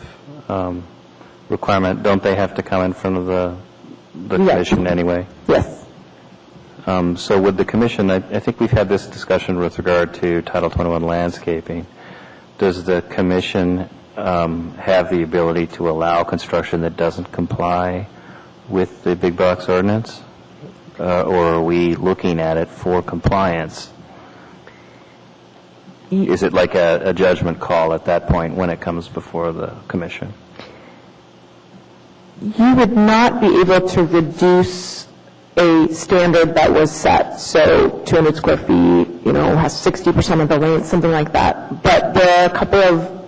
requirement, don't they have to come in front of the commission anyway? Yes. So would the commission, I think we've had this discussion with regard to Title 21 landscaping. Does the commission have the ability to allow construction that doesn't comply with the big box ordinance? Or are we looking at it for compliance? Is it like a judgment call at that point when it comes before the commission? You would not be able to reduce a standard that was set, so 200 square feet, has 60% of the length, something like that. But there are a couple of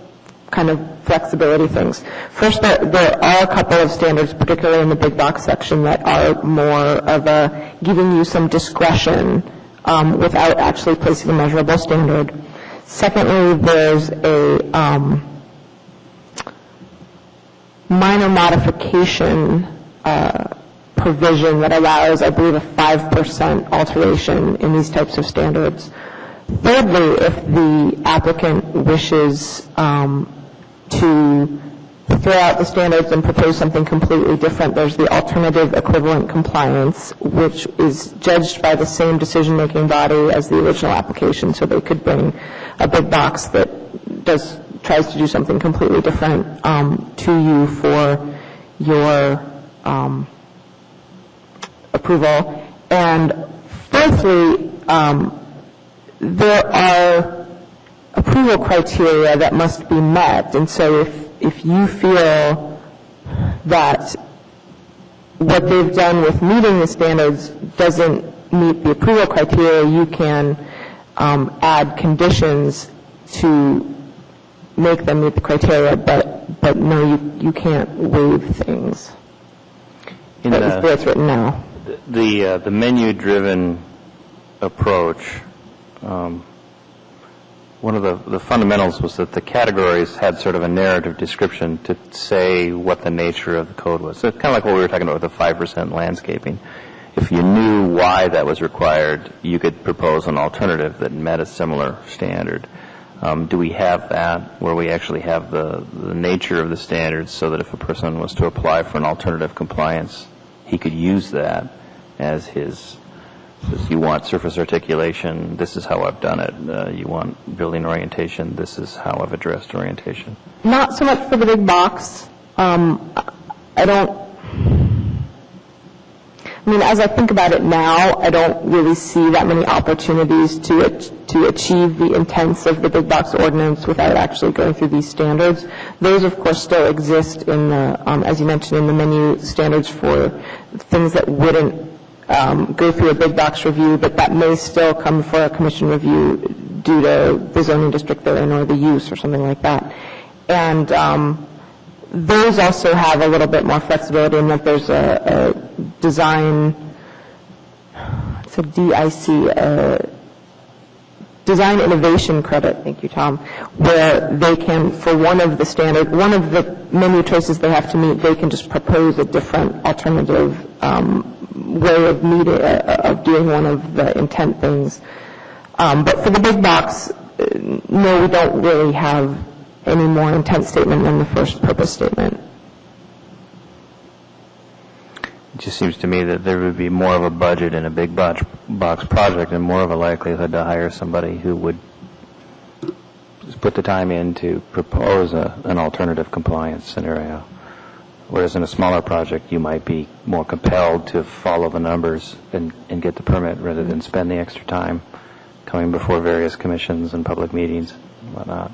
kind of flexibility things. First, there are a couple of standards, particularly in the big box section, that are more of a giving you some discretion without actually placing a measurable standard. Secondly, there's a minor modification provision that allows, I believe, a 5% alteration in these types of standards. Thirdly, if the applicant wishes to throw out the standards and propose something completely different, there's the alternative equivalent compliance, which is judged by the same decision-making body as the original application, so they could bring a big box that tries to do something completely different to you for your approval. And fourthly, there are approval criteria that must be met, and so if you feel that what they've done with meeting the standards doesn't meet the approval criteria, you can add conditions to make them meet the criteria, but no, you can't waive things. That's the way it's written now. The menu-driven approach, one of the fundamentals was that the categories had sort of a narrative description to say what the nature of the code was. So it's kind of like what we were talking about with the 5% landscaping. If you knew why that was required, you could propose an alternative that met a similar standard. Do we have that, where we actually have the nature of the standards so that if a person was to apply for an alternative compliance, he could use that as his, you want surface articulation, this is how I've done it. You want building orientation, this is how I've addressed orientation. Not so much for the big box. I mean, as I think about it now, I don't really see that many opportunities to achieve the intents of the big box ordinance without actually going through these standards. Those, of course, still exist in the, as you mentioned, in the menu standards for things that wouldn't go through a big box review, but that may still come for a commission review due to the zoning district they're in or the use or something like that. And those also have a little bit more flexibility in that there's a design, it's a DIC, design innovation credit, thank you, Tom, where they can, for one of the menu choices they have to meet, they can just propose a different alternative way of doing one of the intent things. But for the big box, no, we don't really have any more intent statement than the first purpose statement. It just seems to me that there would be more of a budget in a big box project and more of a likelihood to hire somebody who would just put the time in to propose an alternative compliance scenario. Whereas in a smaller project, you might be more compelled to follow the numbers and get the permit rather than spend the extra time coming before various commissions and public meetings and whatnot.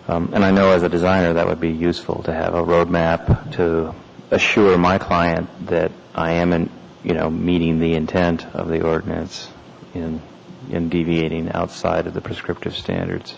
And I know as a designer that would be useful to have a roadmap to assure my client that I am, meeting the intent of the ordinance in deviating outside of the prescriptive standards.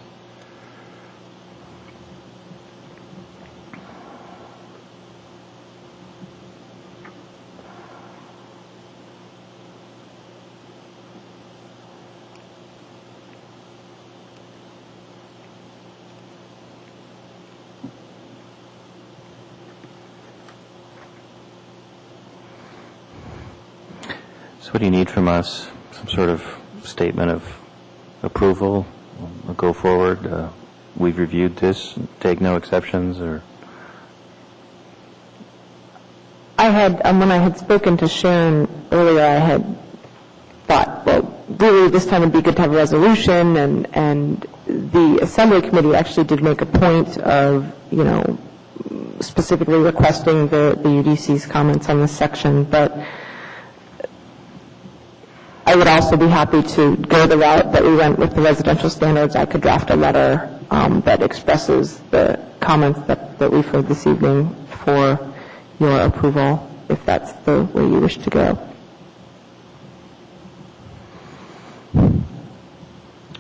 So what do you need from us? Some sort of statement of approval? We'll go forward. We've reviewed this. Take no exceptions, or? I had, when I had spoken to Sharon earlier, I had thought, well, really this time would be good to have a resolution, and the Assembly Committee actually did make a point of, specifically requesting the UDC's comments on this section, but I would also be happy to go the route that we went with the residential standards. I could draft a letter that expresses the comments that we've heard this evening for your approval, if that's the way you wish to go.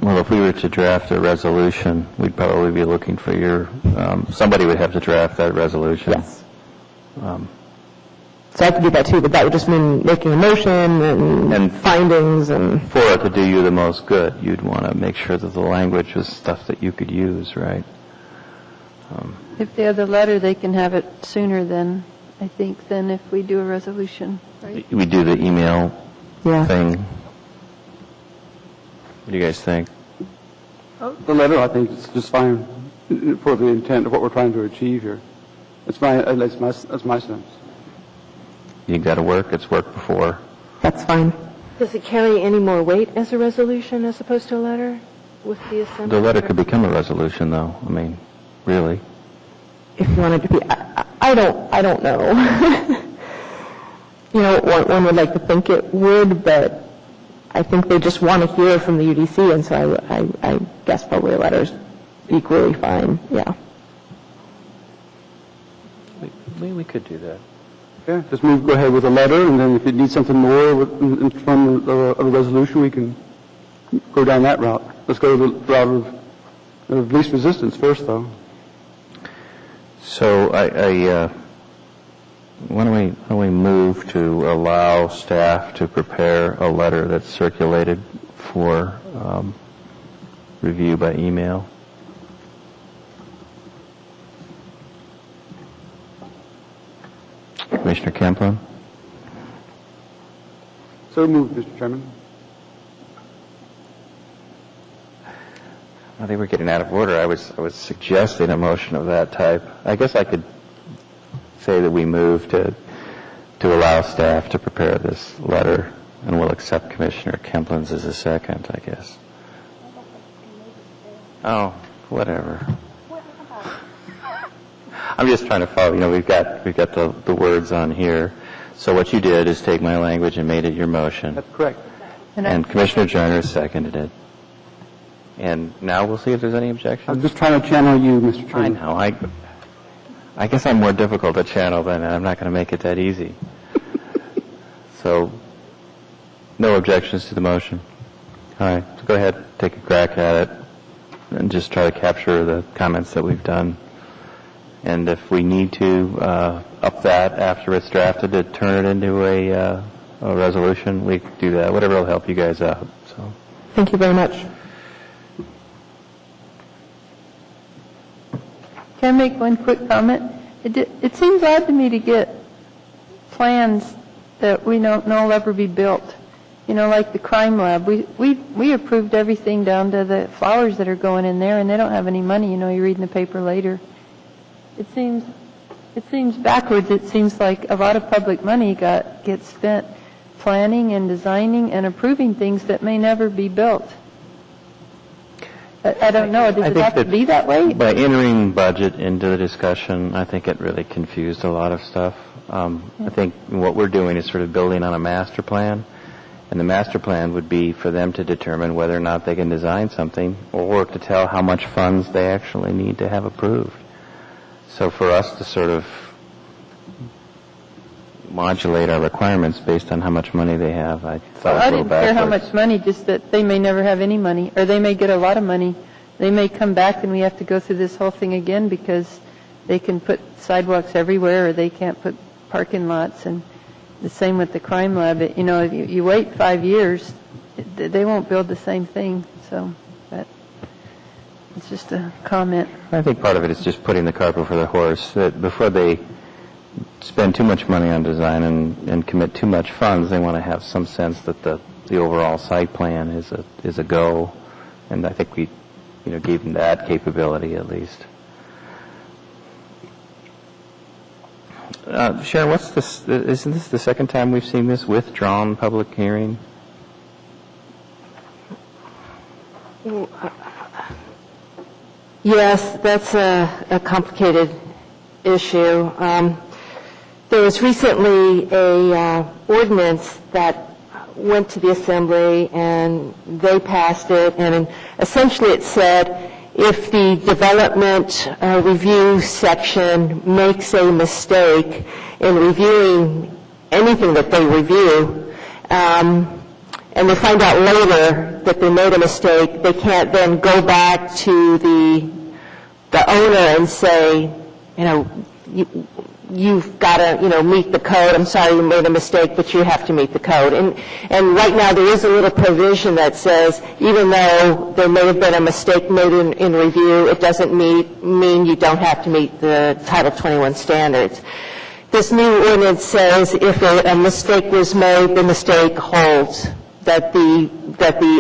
Well, if we were to draft a resolution, we'd probably be looking for your, somebody would have to draft that resolution. Yes. So I could do that too, but that would just mean making a motion and findings and... For it to do you the most good, you'd want to make sure that the language was stuff that you could use, right? If they have the letter, they can have it sooner than, I think, than if we do a resolution, right? We do the email Yeah. thing. What do you guys think? The letter, I think, is just fine for the intent of what we're trying to achieve here. That's my sense. You got to work. It's worked before. That's fine. Does it carry any more weight as a resolution as opposed to a letter with the Assembly? The letter could become a resolution, though. I mean, really. If you wanted to be, I don't know. One would like to think it would, but I think they just want to hear from the UDC, and so I guess probably a letter's equally fine. Yeah. We could do that. Yeah, just go ahead with a letter, and then if it needs something more from a resolution, we can go down that route. Let's go the route of least resistance first, though. So why don't we move to allow staff to prepare a letter that's circulated for review by email. Commissioner Kemplin? So moved, Mr. Chairman. I think we're getting out of order. I was suggesting a motion of that type. I guess I could say that we move to allow staff to prepare this letter, and we'll accept Commissioner Kemplin's as a second, I guess. Oh, whatever. I'm just trying to follow. We've got the words on here. So what you did is take my language and made it your motion. That's correct. And Commissioner Joyner seconded it. And now we'll see if there's any objections. I'm just trying to channel you, Mr. I Chairman. know. I guess I'm more difficult to channel than I'm not going to make it that easy. So, no objections to the motion. All right. So go ahead, take a crack at it, and just try to capture the comments that we've done. And if we need to up that after it's drafted to turn it into a resolution, we can do that. Whatever will help you guys out. So, Thank you very much. Can I make one quick comment? It seems odd to me to get plans that we don't know will ever be built. Like the crime lab. We approved everything down to the flowers that are going in there, and they don't have any money. You read in the paper later. It seems backwards. It seems like a lot of public money gets spent planning and designing and approving things that may never be built. I don't know. Does it have to be that way? By entering budget into the discussion, I think it really confused a lot of stuff. I think what we're doing is sort of building on a master plan, and the master plan would be for them to determine whether or not they can design something or to tell how much funds they actually need to have approved. So for us to sort of modulate our requirements based on how much money they have, I thought was a little I didn't care how backwards. much money, just that they may never have any money, or they may get a lot of money. They may come back and we have to go through this whole thing again because they can put sidewalks everywhere or they can't put parking lots. And the same with the crime lab. If you wait 5 years, they won't build the same thing. So that it's just a comment. I think part of it is just putting the cart before the horse, that before they spend too much money on design and commit too much funds, they want to have some sense that the overall site plan is a go, and I think we gave them that capability at least. Sharon, what's this? Isn't this the second time we've seen this withdrawn public hearing? Yes, that's a complicated issue. There was recently a ordinance that went to the Assembly, and they passed it, and essentially it said if the development review section makes a mistake in reviewing anything that they review, and they find out later that they made a mistake, they can't then go back to the owner and say, you've got to, meet the code. I'm sorry you made a mistake, but you have to meet the code. And right now there is a little provision that says even though there may have been a mistake made in review, it doesn't mean you don't have to meet the Title 21 standards. This new ordinance says if a mistake was made, the mistake holds. That the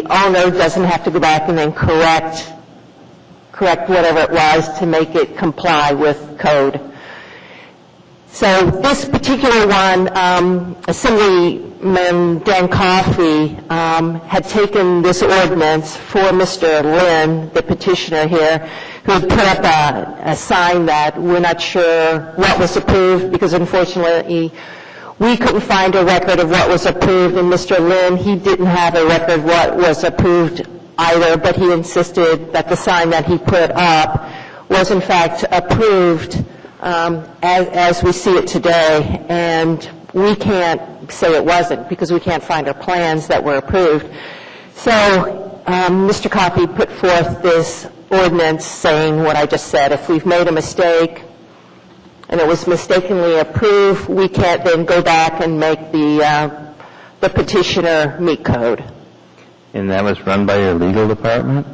owner doesn't have to go back and then correct whatever it was to make it comply with code. So this particular one, Assemblyman Dan Coffey had taken this ordinance for Mr. Lynn, the petitioner here, who had put up a sign that we're not sure what was approved because unfortunately we couldn't find a record of what was approved, and Mr. Lynn, he didn't have a record of what was approved either, but he insisted that the sign that he put up was in fact approved as we see it today, and we can't say it wasn't because we can't find our plans that were approved. So Mr. Coffey put forth this ordinance saying what I just said. If we've made a mistake and it was mistakenly approved, we can't then go back and make the petitioner meet code. And that was run by your legal department?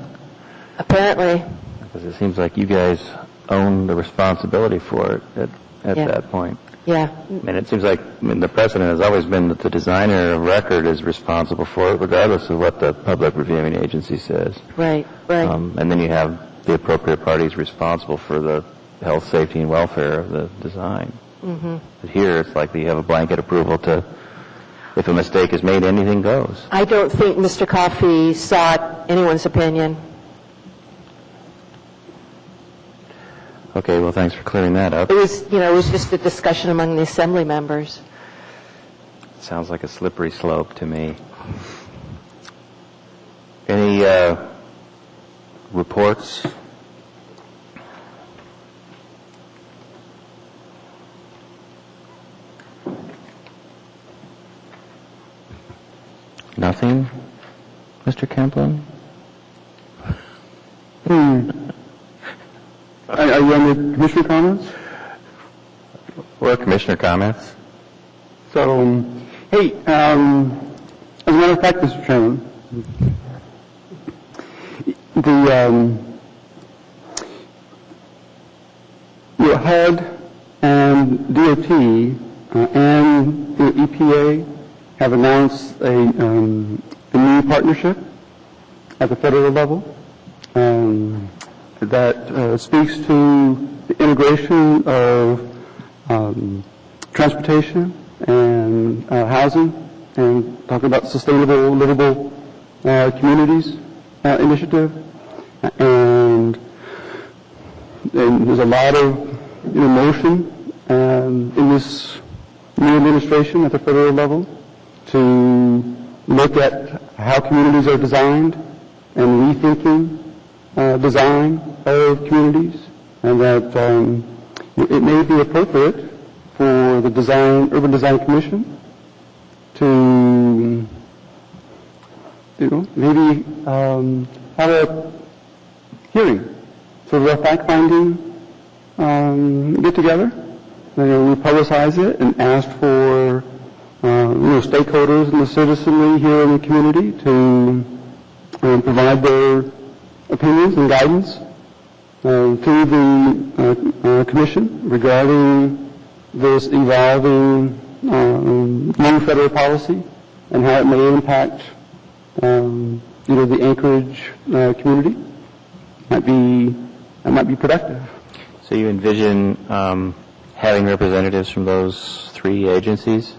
Apparently, Because it seems like you guys own the responsibility for it at Yeah. that point. yeah. And it seems like, the precedent has always been that the designer of record is responsible for it, regardless of what the public reviewing agency says. Right, right. And then you have the appropriate parties responsible for the health, safety, and welfare of the design. Mm-hmm. But here, it's like you have a blanket approval to, if a mistake is made, anything goes. I don't think Mr. Coffey sought anyone's opinion. Okay, well, thanks for clearing that up. It was, it was just a discussion among the assembly members. Sounds like a slippery slope to me. Any reports? Nothing? Mr. Kemplin? Are you on the commissioner comments? Or commissioner comments? So, hey, as a matter of fact, Mr. Chairman, the HUD and DOT and the EPA have announced a new partnership at the federal level that speaks to the integration of transportation and housing, and talking about sustainable, livable communities initiative, and there's a lot of motion in this new administration at the federal level to look at how communities are designed and rethinking design of communities, and that it may be appropriate for the Urban Design Commission to, maybe have a hearing, sort of a fact-finding get-together. We publicize it and ask for stakeholders and the citizenry here in the community to provide their opinions and guidance to the Commission regarding this evolving new federal policy and how it may impact the Anchorage community. That might be productive. So you envision having representatives from those three agencies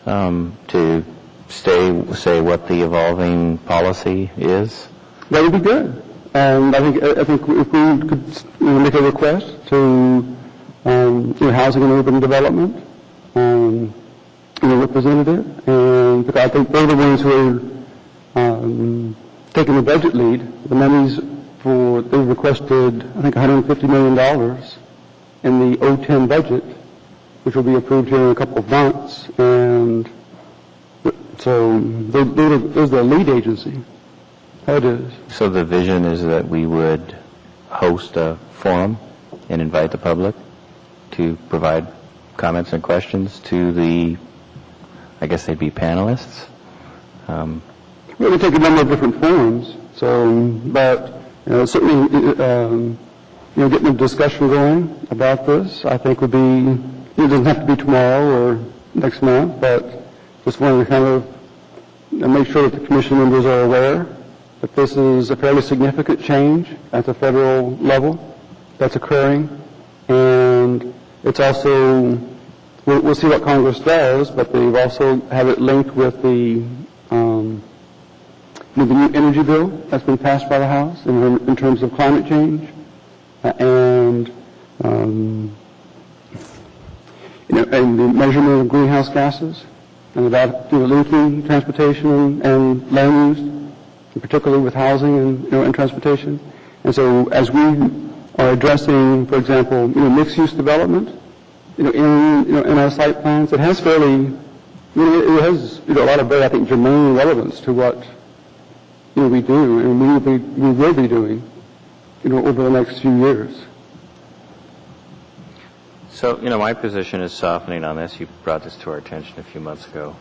to say what the evolving policy is? That would be good. And I think if we could make a request to Housing and Urban Development representative, and because I think they're the ones who are taking the budget lead. The monies they requested, I think, $150 million in the 2010 budget, which will be approved here in a couple of months. And so those are the lead agency. How it is. So the vision is that we would host a forum and invite the public to provide comments and questions to the, I guess they'd be panelists. We take a number of different forms. So, but certainly, getting a discussion going about this, I think would be. It doesn't have to be tomorrow or next month, but just wanted to kind of make sure that the commission members are aware that this is a fairly significant change at the federal level that's occurring, and it's also, we'll see what Congress does, but they've also have it linked with the new energy bill that's been passed by the House in terms of climate change, and and the measurement of greenhouse gases, and about linking transportation and land use, particularly with housing and transportation. And so, as we are addressing, for example, mixed-use development, in our site plans, it has fairly, it has a lot of very, I think, germane relevance to what we do and we will be doing, over the next few years. So, my position is softening on this. You brought this to our attention a few months ago.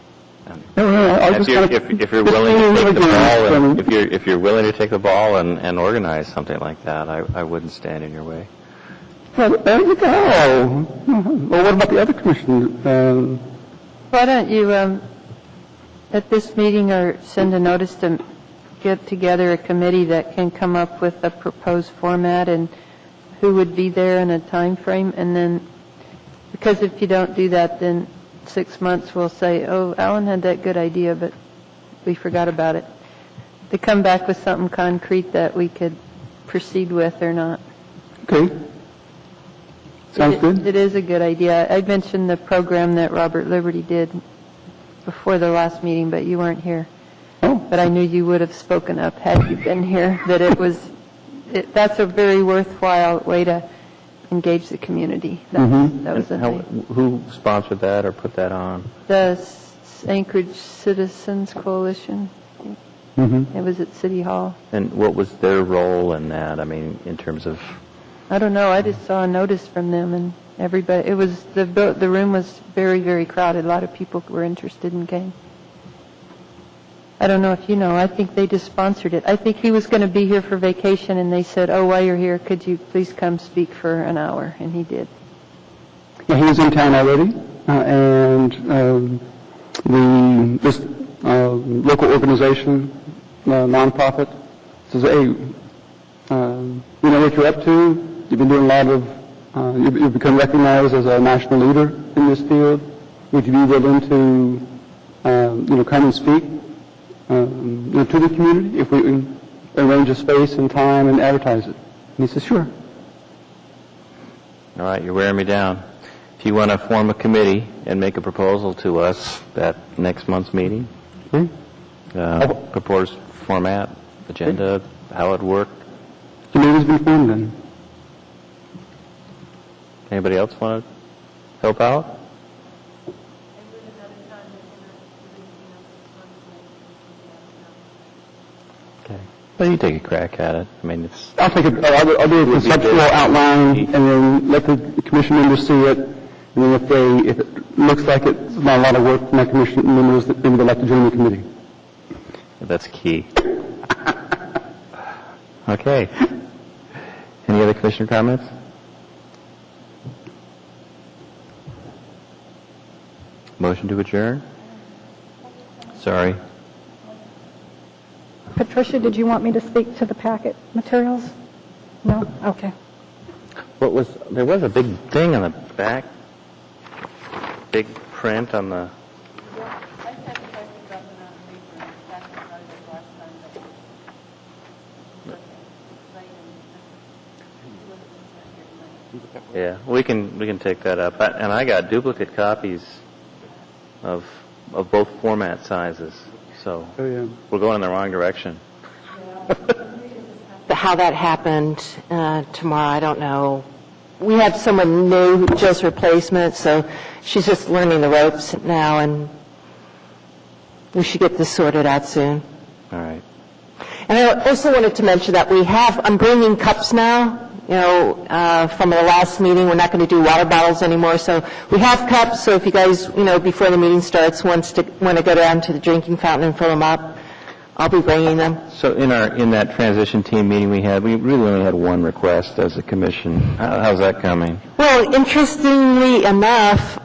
If you're willing to take the ball, and if you're willing to take the ball and organize something like that, I wouldn't stand in your way. Well, there you go. Well, what about the other commissioners? Why don't you, at this meeting, or send a notice to get together a committee that can come up with a proposed format and who would be there in a time frame, and then, because if you don't do that, then 6 months we'll say, oh, Alan had that good idea, but we forgot about it. To come back with something concrete that we could proceed with or not. Okay. Sounds good. It is a good idea. I mentioned the program that Robert Liberty did before the last meeting, but you weren't here. Oh. But I knew you would have spoken up had you been here, that it was, that's a very worthwhile way to engage the community. That was the thing. Who sponsored that or put that on? The Anchorage Citizens Coalition. It was at City Hall. And what was their role in that? I mean, in terms of... I don't know. I just saw a notice from them, and everybody. It was the room was very, very crowded. A lot of people were interested and came. I don't know if you know. I think they just sponsored it. I think he was going to be here for vacation, and they said, "Oh, while you're here, could you please come speak for an hour?" And he did. Yeah, he was in town already, and this local organization, nonprofit, says, "Hey, we know what you're up to. You've been doing a lot of, you've become recognized as a national leader in this field. Would you be willing to, come and speak, to the community if we arrange a space and time and advertise it?" And he says, "Sure." All right, you're wearing me down. If you want to form a committee and make a proposal to us at next month's meeting, proposed format, agenda, how it worked. The committee's been formed then. Anybody else want to help out? Okay. Well, you take a crack at it. I mean, it's... I'll take it. I'll do a conceptual outline and then let the commission members see it. And then if it looks like it's not a lot of work for my commission members, maybe they'll like to join the committee. That's key. Okay. Any other commissioner comments? Motion to adjourn? Sorry. Patricia, did you want me to speak to the packet materials? No? Okay. There was a big thing on the back, big print on the... Yeah, we can take that up. And I got duplicate copies of both format sizes, so we're going in the wrong direction. How that happened tomorrow, I don't know. We have someone new, Jill's replacement, so she's just learning the ropes now, and we should get this sorted out soon. All right. And I also wanted to mention that I'm bringing cups now. From the last meeting, we're not going to do water bottles anymore. So we have cups. So if you guys, before the meeting starts, want to go down to the drinking fountain and fill them up, I'll be bringing them. So in that transition team meeting we really only had one request as a commission. How's that coming? Well, interestingly enough,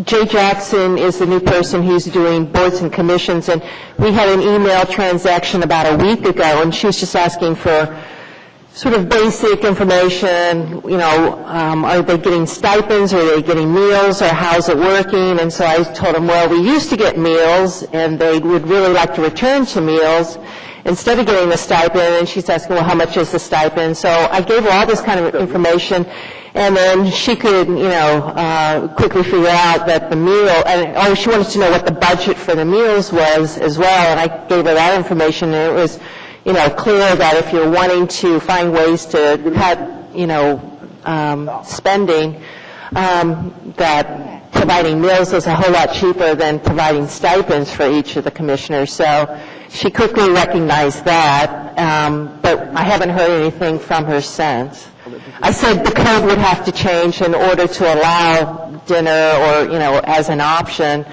Jay Jackson is the new person who's doing boards and commissions, and we had an email transaction about a week ago, and she was just asking for sort of basic information, are they getting stipends, or are they getting meals, or how's it working? And so I told them, well, we used to get meals, and they would really like to return to meals instead of getting the stipend. And she's asking, well, how much is the stipend? So I gave her all this kind of information, and then she could, quickly figure out that the meal, she wanted to know what the budget for the meals was as well, and I gave her that information, and it was clear that if you're wanting to find ways to cut, spending, that providing meals is a whole lot cheaper than providing stipends for each of the commissioners. So she quickly recognized that, but I haven't heard anything from her since. I said the code would have to change in order to allow dinner or, as an option.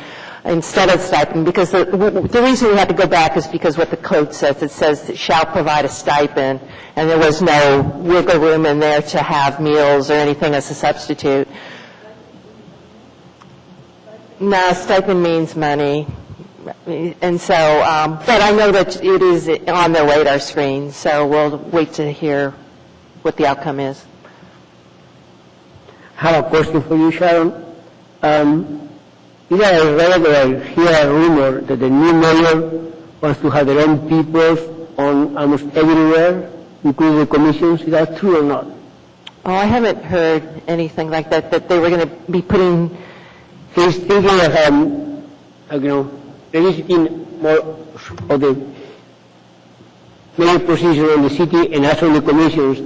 instead of stipend, because the reason we had to go back is because what the code says. It says it shall provide a stipend, and there was no wiggle room in there to have meals or anything as a substitute. No, stipend means money. And so, but I know that it is on their radar screen, so we'll wait to hear what the outcome is. I have a question for you, Sharon. I read or I hear a rumor that the new mayor wants to have their own people on almost everywhere, including the commissions. Is that true or not? Oh, I haven't heard anything like that, that they were going to be putting... He's thinking of, revisiting more of the mayor position in the city and also in the commissions.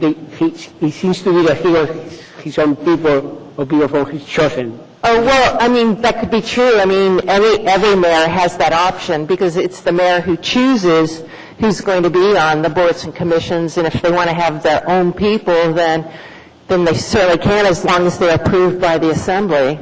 He seems to be that he wants his own people or people from his chosen. Oh, well, I mean, that could be true. I mean, every mayor has that option because it's the mayor who chooses who's going to be on the boards and commissions, and if they want to have their own people, then they certainly can, as long as they're approved by the assembly.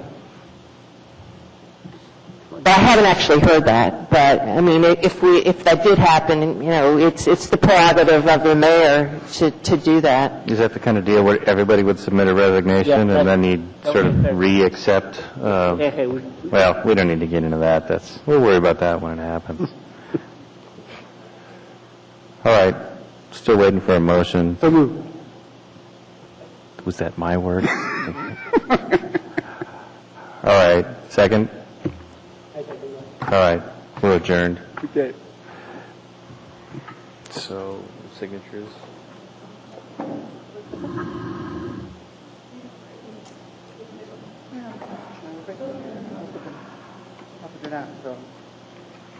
But I haven't actually heard that, but, I mean, if that did happen, it's the prerogative of the mayor to do that. Is that the kind of deal where everybody would submit a resignation and then he'd sort of re-accept? Well, we don't need to get into that. We'll worry about that when it happens. All right. Still waiting for a motion. Was that my word? All right. Second? All right. We're adjourned. Okay. So, signatures?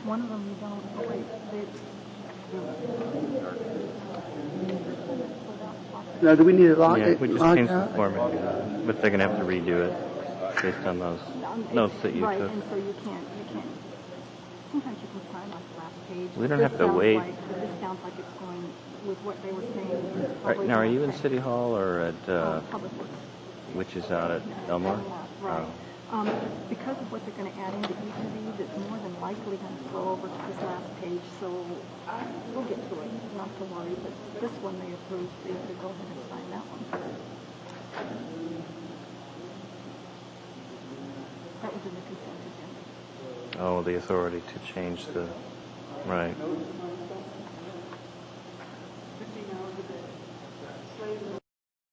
One of them you don't, wait, Now, do we need a log? Yeah, we just changed the format, but they're going to have to redo it based on those notes that you right, took. and so you can't, sometimes you can sign off the last page. We don't have to wait. This sounds like it's going with what they were saying. Right, now, are you in City Hall or at, Public Works. which is out at Elmore? Right. Oh. Because of what they're going to add into each of these, it's more than likely going to flow over to this last page, so we'll get to it, not to worry, but this one they approved, so you could go ahead and sign that one. That was in the consent agenda. Oh, the authority to change the, right.